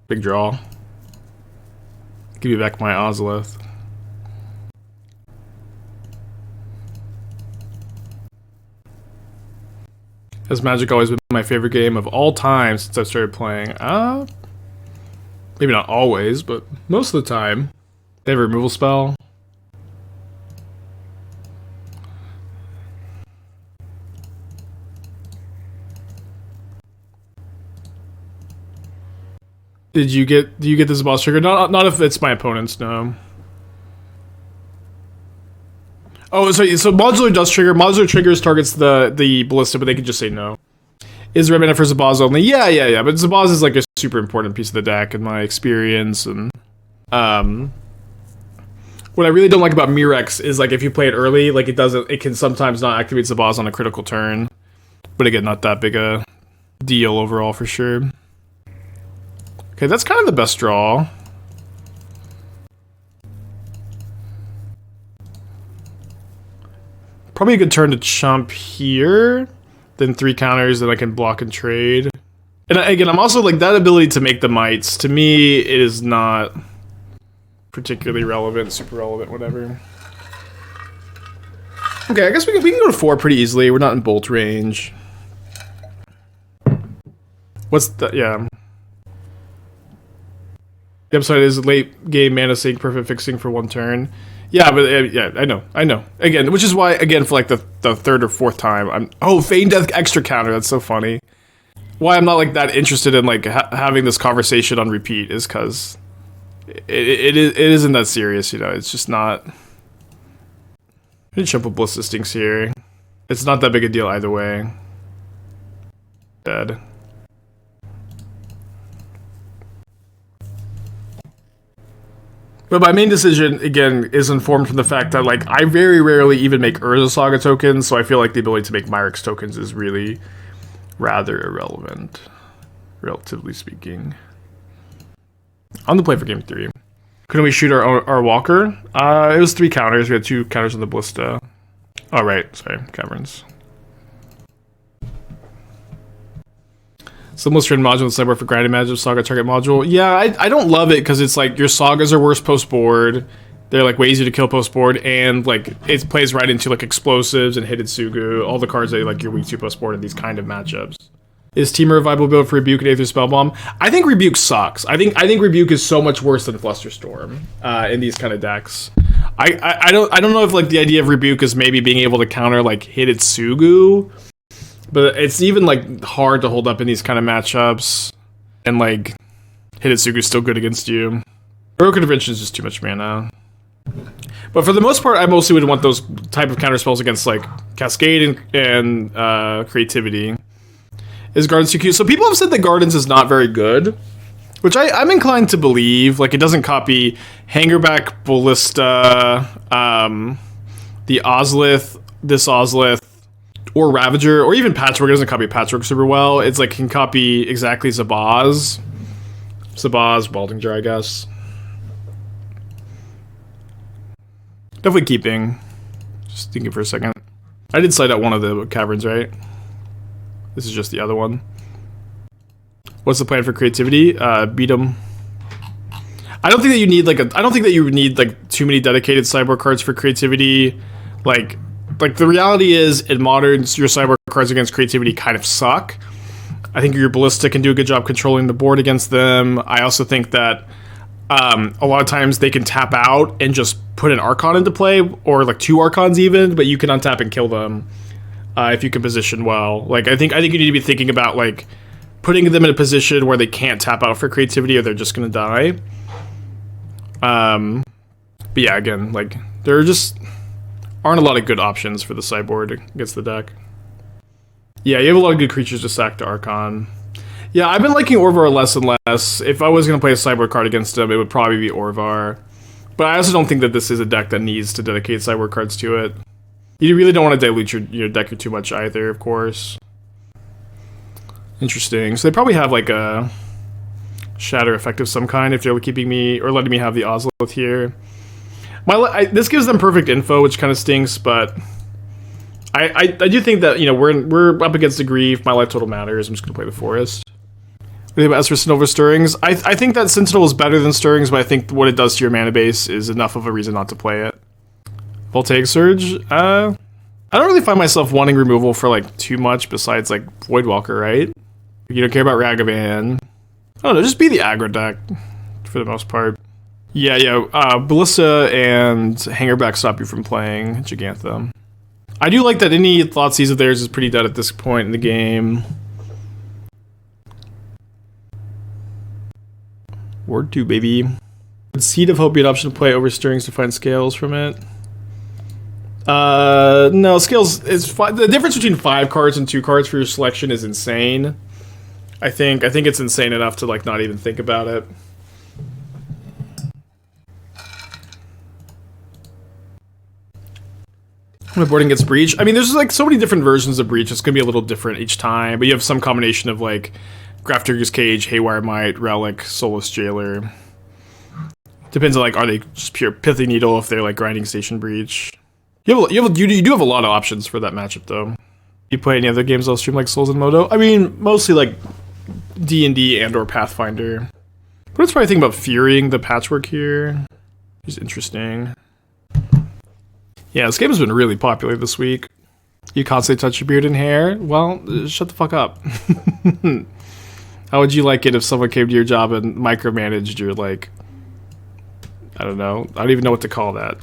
Big draw. Give you back my Ozolith. Has Magic always been my favorite game of all time since I started playing? Maybe not always, but most of the time. They have a removal spell. Do you get this boss trigger? Not if it's my opponent's, no. Oh, so modular does trigger. Modular triggers targets the ballista, but they can just say no. Is red mana for Zabaz only? Yeah. But Zabaz is like a super important piece of the deck in my experience, and what I really don't like about Mirrex is like if you play it early, like it can sometimes not activate Zabaz on a critical turn. But again, not that big a deal overall for sure. Okay, that's kind of the best draw. Probably a good turn to chump here. Then 3 counters that I can block and trade. And again, I'm also like, that ability to make the mites, to me, it is not particularly relevant, super relevant, whatever. Okay, I guess we can go to 4 pretty easily. We're not in bolt range. What's the, yeah. The upside is late game mana sink, perfect fixing for 1 turn. Yeah, but yeah, I know. Again, which is why, again, for like the 3rd or 4th time, Feign Death extra counter, that's so funny. Why I'm not like that interested in like having this conversation on repeat is because it isn't that serious, you know, it's just not. I'm gonna jump with Ballista Stinks here. It's not that big a deal either way. Dead. But my main decision, again, is informed from the fact that, like, I very rarely even make Urza Saga tokens, so I feel like the ability to make Myrix tokens is really rather irrelevant, relatively speaking. On the play for game 3. Couldn't we shoot our Walker? It was 3 counters. We had 2 counters on the Ballista. Oh, right. Sorry. Caverns. Similar trend module with sideboard for grinding magic Saga target module. Yeah, I don't love it because it's like your Sagas are worse post board. They're like way easier to kill post board, and like it plays right into like explosives and Hitotsugu, all the cards that like you're weak to post board in these kind of matchups. Is Temur a viable build for Rebuke and Aether Spellbomb? I think Rebuke sucks. I think Rebuke is so much worse than Flusterstorm in these kind of decks. I don't know if like the idea of Rebuke is maybe being able to counter like Hitotsugu. But it's even, like, hard to hold up in these kind of matchups. And, like, Hitotsugu's still good against you. Broken Intervention is just too much mana. But for the most part, I mostly would want those type of counter spells against, like, Cascade and Creativity. Is Gardens too cute? So people have said that Gardens is not very good. Which I'm inclined to believe. Like, it doesn't copy Hangarback Ballista, the Ozolith, this Ozolith, or Ravager, or even Patchwork. It doesn't copy Patchwork super well. It's like can copy exactly Zabaz. Welding Jar, I guess. Definitely keeping. Just thinking for a second. I did cite out one of the caverns, right? This is just the other one. What's the plan for Creativity? Beat them. I don't think that you need like too many dedicated sideboard cards for Creativity. Like the reality is, in Modern, your sideboard cards against Creativity kind of suck. I think your Ballista can do a good job controlling the board against them. I also think that a lot of times they can tap out and just put an Archon into play, or like 2 Archons even, but you can untap and kill them if you can position well. Like I think you need to be thinking about like putting them in a position where they can't tap out for Creativity or they're just gonna die. But yeah, again, like there just aren't a lot of good options for the sideboard against the deck. Yeah, you have a lot of good creatures to sack to Archon. Yeah, I've been liking Orvar less and less. If I was going to play a sideboard card against him, it would probably be Orvar. But I also don't think that this is a deck that needs to dedicate sideboard cards to it. You really don't want to dilute your deck too much either, of course. Interesting. So they probably have like a Shatter effect of some kind if they're keeping me, or letting me have the Ozolith here. This gives them perfect info, which kind of stinks, but I do think that, you know, we're up against the Grief. My life total matters. I'm just going to play the Forest. What do you think about Sentinel over Stirrings? I think that Sentinel is better than Stirrings, but I think what it does to your mana base is enough of a reason not to play it. Voltaic Surge? I don't really find myself wanting removal for, like, too much besides, like, Voidwalker, right? You don't care about Ragavan. I don't know, just be the aggro deck for the most part. Yeah, Ballista and Hangarback stop you from playing Gigantha. I do like that any Thoughtseize of theirs is pretty dead at this point in the game. Ward 2, baby. Would Seed of Hope be an option to play over Stirrings to find Scales from it? No, Scales is fine. The difference between 5 cards and 2 cards for your selection is insane. I think it's insane enough to like not even think about it. When boarding gets Breach, I mean, there's like so many different versions of Breach. It's gonna be a little different each time, but you have some combination of like Grafdigger's Cage, Haywire Mite, Relic, Soulless Jailer. Depends on like, are they just pure Pithing Needle if they're like Grinding Station Breach. You do have a lot of options for that matchup though. You play any other games I'll stream like Souls and Moto? I mean, mostly like D&D and or Pathfinder. But let's probably think about Furying the Patchwork here. Which is interesting. Yeah, this game has been really popular this week. You constantly touch your beard and hair? Well, shut the fuck up. How would you like it if someone came to your job and micromanaged your, like, I don't know. I don't even know what to call that.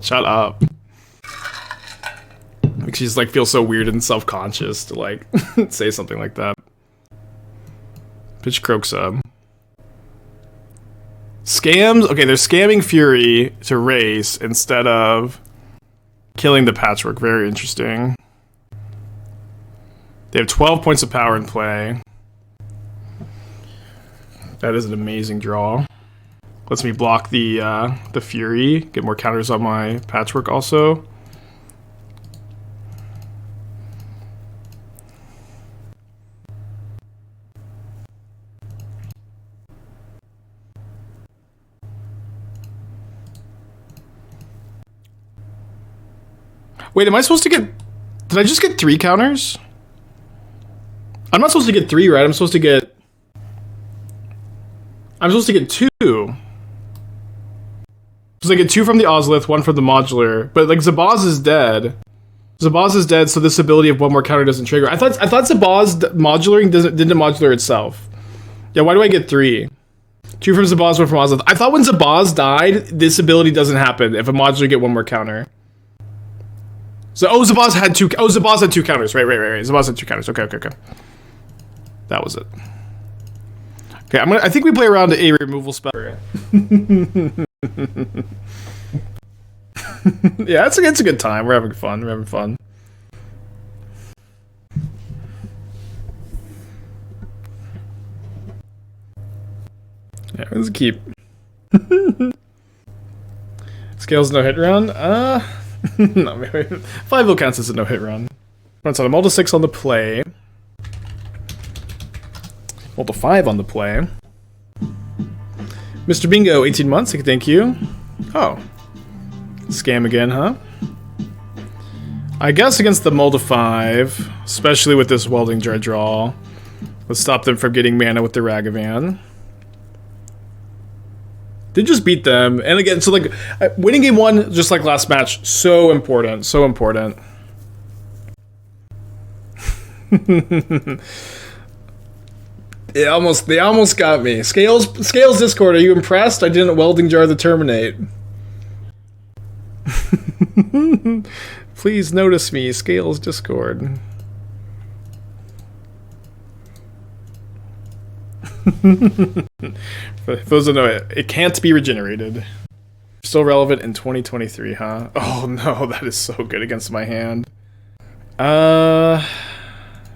Shut up. Makes you just like feel so weird and self-conscious to like say something like that. Pitch Croxa. Scams? Okay, they're scamming Fury to race instead of killing the Patchwork. Very interesting. They have 12 points of power in play. That is an amazing draw. Lets me block the Fury, get more counters on my Patchwork also. Wait, am I supposed to get... Did I just get 3 counters? I'm not supposed to get 3, right? I'm supposed to get 2. So I get 2 from the Ozolith, 1 from the modular. But like Zabaz is dead. Zabaz is dead, so this ability of 1 more counter doesn't trigger. I thought Zabaz modularing didn't modular itself. Yeah, why do I get 3? 2 from Zabaz, 1 from Ozolith. I thought when Zabaz died, this ability doesn't happen if a modular get 1 more counter. So, Zabaz had 2. Oh, Zabaz had 2 counters. Right. Zabaz had 2 counters. Okay. That was it. Okay, I think we play around a removal spell. Yeah, it's a good time. We're having fun. Yeah, let's keep. Scales no hit run. No, maybe 5 counts as a no hit run. Runs on a multi 6 on the play. Multi 5 on the play. Mr. Bingo, 18 months. Thank you. Oh, scam again, huh? I guess against the multi 5, especially with this Welding Jar draw, let's stop them from getting mana with the Ragavan. Did just beat them, and again, so like winning game 1, just like last match, so important. They almost got me. Scales Discord, are you impressed? I didn't Welding Jar the Terminate. Please notice me, Scales Discord. For those who know it can't be regenerated. Still relevant in 2023, huh? Oh no, that is so good against my hand.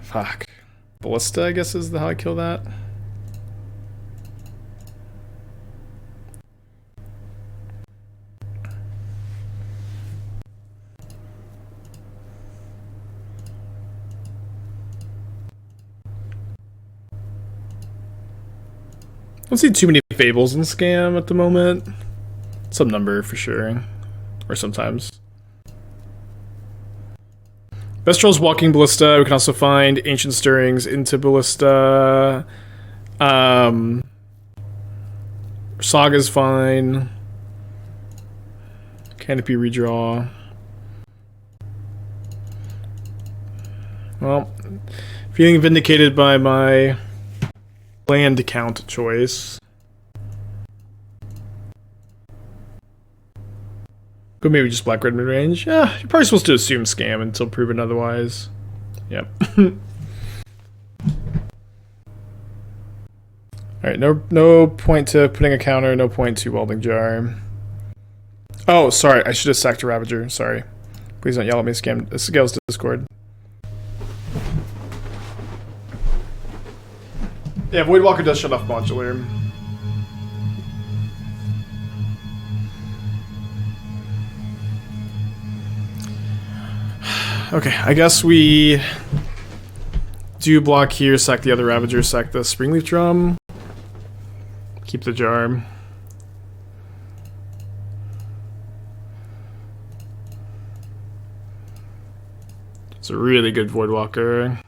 Fuck. Ballista, I guess, is how I kill that. I don't see too many Fables in Scam at the moment. Some number for sure. Or sometimes. Best troll's Walking Ballista. We can also find Ancient Stirrings into Ballista. Saga's fine. Canopy redraw. Well, feeling vindicated by my land count choice. Go maybe just black red mid range. Yeah, you're probably supposed to assume scam until proven otherwise. Yep. Alright, no point to putting a counter, no point to Welding Jar. Oh, sorry, I should have sacked a Ravager, sorry. Please don't yell at me, Scales Discord. Yeah, Voidwalker does shut off modular. Okay, I guess we do block here, sack the other Ravager, sack the Springleaf Drum. Keep the jar. It's a really good Voidwalker.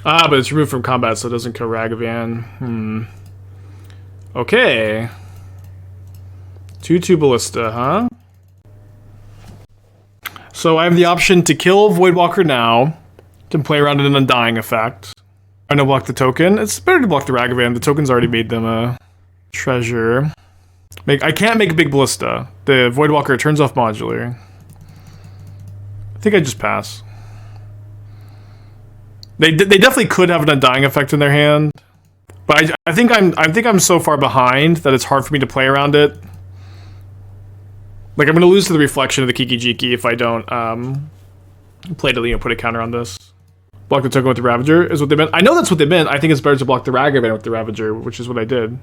Ah, but it's removed from combat, so it doesn't kill Ragavan. Okay. 2/2 Ballista, huh? So I have the option to kill Voidwalker now, To play around in an Undying effect. I know block the token. It's better to block the Ragavan. The token's already made them a treasure. I can't make a big Ballista. The Voidwalker turns off modular. I think I just pass. They definitely could have an Undying effect in their hand, but I think I'm so far behind that it's hard for me to play around it. Like I'm gonna lose to the reflection of the Kiki Jiki if I don't play to put a counter on this. Block the token with the Ravager is what they meant. I know that's what they meant. I think it's better to block the Ragavan with the Ravager, which is what I did.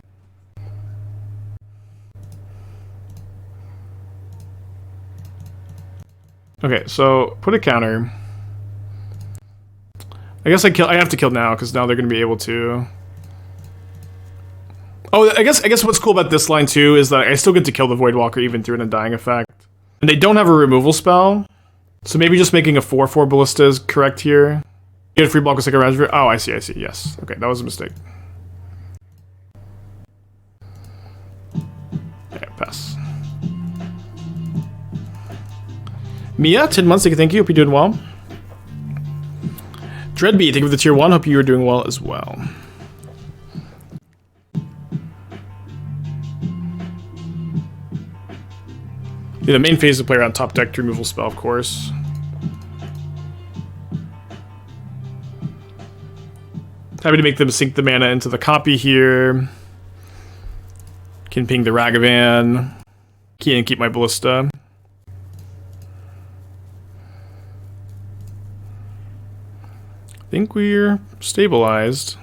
Okay, so put a counter. I guess I have to kill now because now they're going to be able to. Oh, I guess what's cool about this line too is that I still get to kill the Voidwalker even through an Undying effect, and they don't have a removal spell, so maybe just making a 4/4 Ballista is correct here. Get a free block with like a Ravager. Oh, I see. Yes. Okay, that was a mistake. Okay, pass. Mia, 10 months, thank you. Hope you're doing well. Dreadbeat, thank you for the tier 1. Hope you are doing well as well. Yeah, the main phase is to play around top deck to removal spell, of course. Happy to make them sink the mana into the copy here. Can ping the Ragavan. Can keep my Ballista. I think we're stabilized.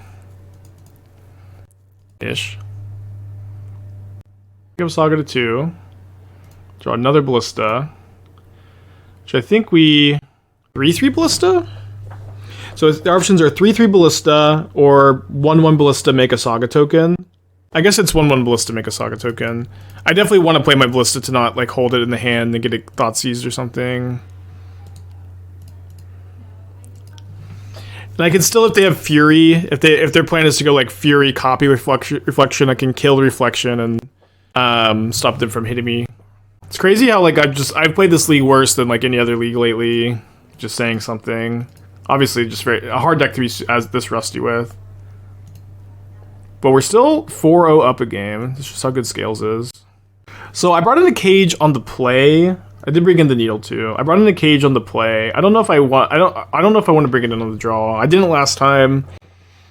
Ish. Give Saga to 2. Draw another Ballista. Which I think we 3/3 Ballista? So the options are 3/3 Ballista or 1/1 Ballista make a Saga token. I guess it's 1/1 Ballista make a Saga token. I definitely want to play my Ballista to not like hold it in the hand and get it thought seized or something. And I can still, if they have Fury, if their plan is to go like Fury, copy reflection, I can kill the reflection and stop them from hitting me. It's crazy how like I've played this league worse than like any other league lately. Just saying something. Obviously, just a hard deck to be as this rusty with. But we're still 4-0 up a game. That's just how good Scales is. So I brought in a cage on the play. I did bring in the needle too. I brought in a cage on the play. I don't know if I want. I don't know if I want to bring it in on the draw. I didn't last time.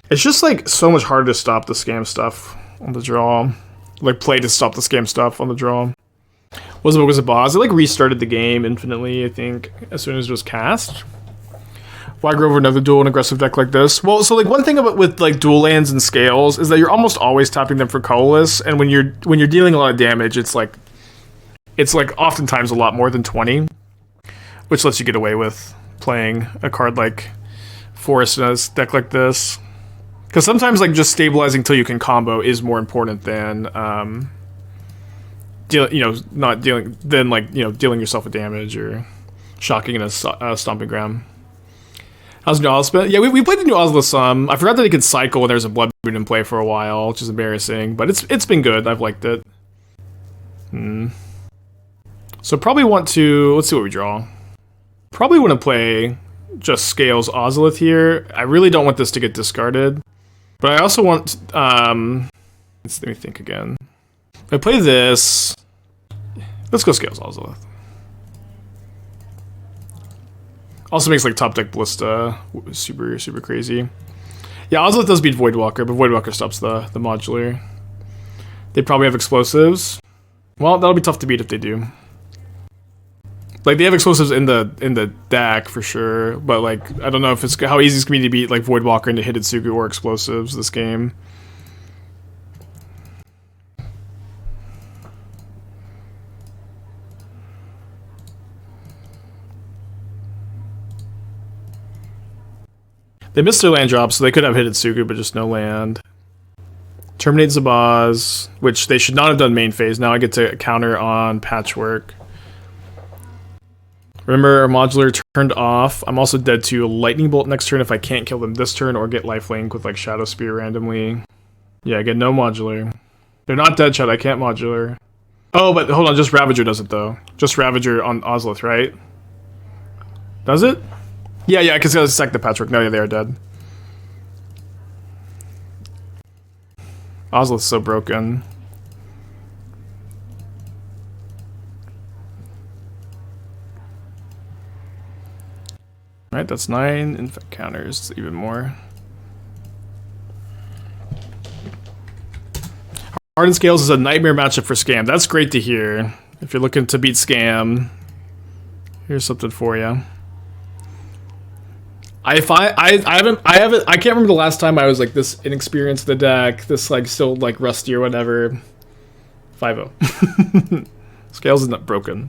It's just like so much harder to stop the scam stuff on the draw. Like play to stop the scam stuff on the draw. Was it Zabaz? It like restarted the game infinitely. I think as soon as it was cast. Why go over another dual and aggressive deck like this? Well, so like one thing about with like dual lands and Scales is that you're almost always tapping them for colorless, and when you're dealing a lot of damage, it's like oftentimes a lot more than 20, which lets you get away with playing a card like Forest in a deck like this. Because sometimes like just stabilizing till you can combo is more important than dealing yourself with damage or shocking in a stomping ground. How's New Ozolith? Yeah, we played the New Ozolith some. I forgot that it could cycle when there's a Blood Moon in play for a while, which is embarrassing, but it's been good. I've liked it. So probably want to, let's see what we draw. Probably want to play just Scales Ozolith here. I really don't want this to get discarded, but I also want, let me think again. If I play this, let's go Scales Ozolith. Also makes like top deck Ballista super crazy. Yeah, Ozolith does beat Voidwalker, but Voidwalker stops the modular. They probably have explosives. Well, that'll be tough to beat if they do. Like they have explosives in the deck for sure, but like I don't know if it's how easy it's gonna be to beat like Voidwalker into Hidetsugu or explosives this game. They missed their land drop, so they could have Hidetsugu, but just no land. Terminate Zabaz, which they should not have done main phase. Now I get to counter on Patchwork. Remember, our modular turned off. I'm also dead to Lightning Bolt next turn if I can't kill them this turn or get lifelink with like Shadowspear randomly. Yeah, I get no modular. They're not dead, Chad. I can't modular. Oh, but hold on. Just Ravager does it, though. Just Ravager on Ozolith, right? Does it? Yeah, because I was sack the Patchwork. No, yeah, they are dead. Ozolith's so broken. Alright, that's 9 infect counters, even more. Hardened Scales is a nightmare matchup for Scam. That's great to hear. If you're looking to beat Scam, here's something for you. I can't remember the last time I was like this inexperienced with the deck, this like still like rusty or whatever. 5-0. Scales is not broken.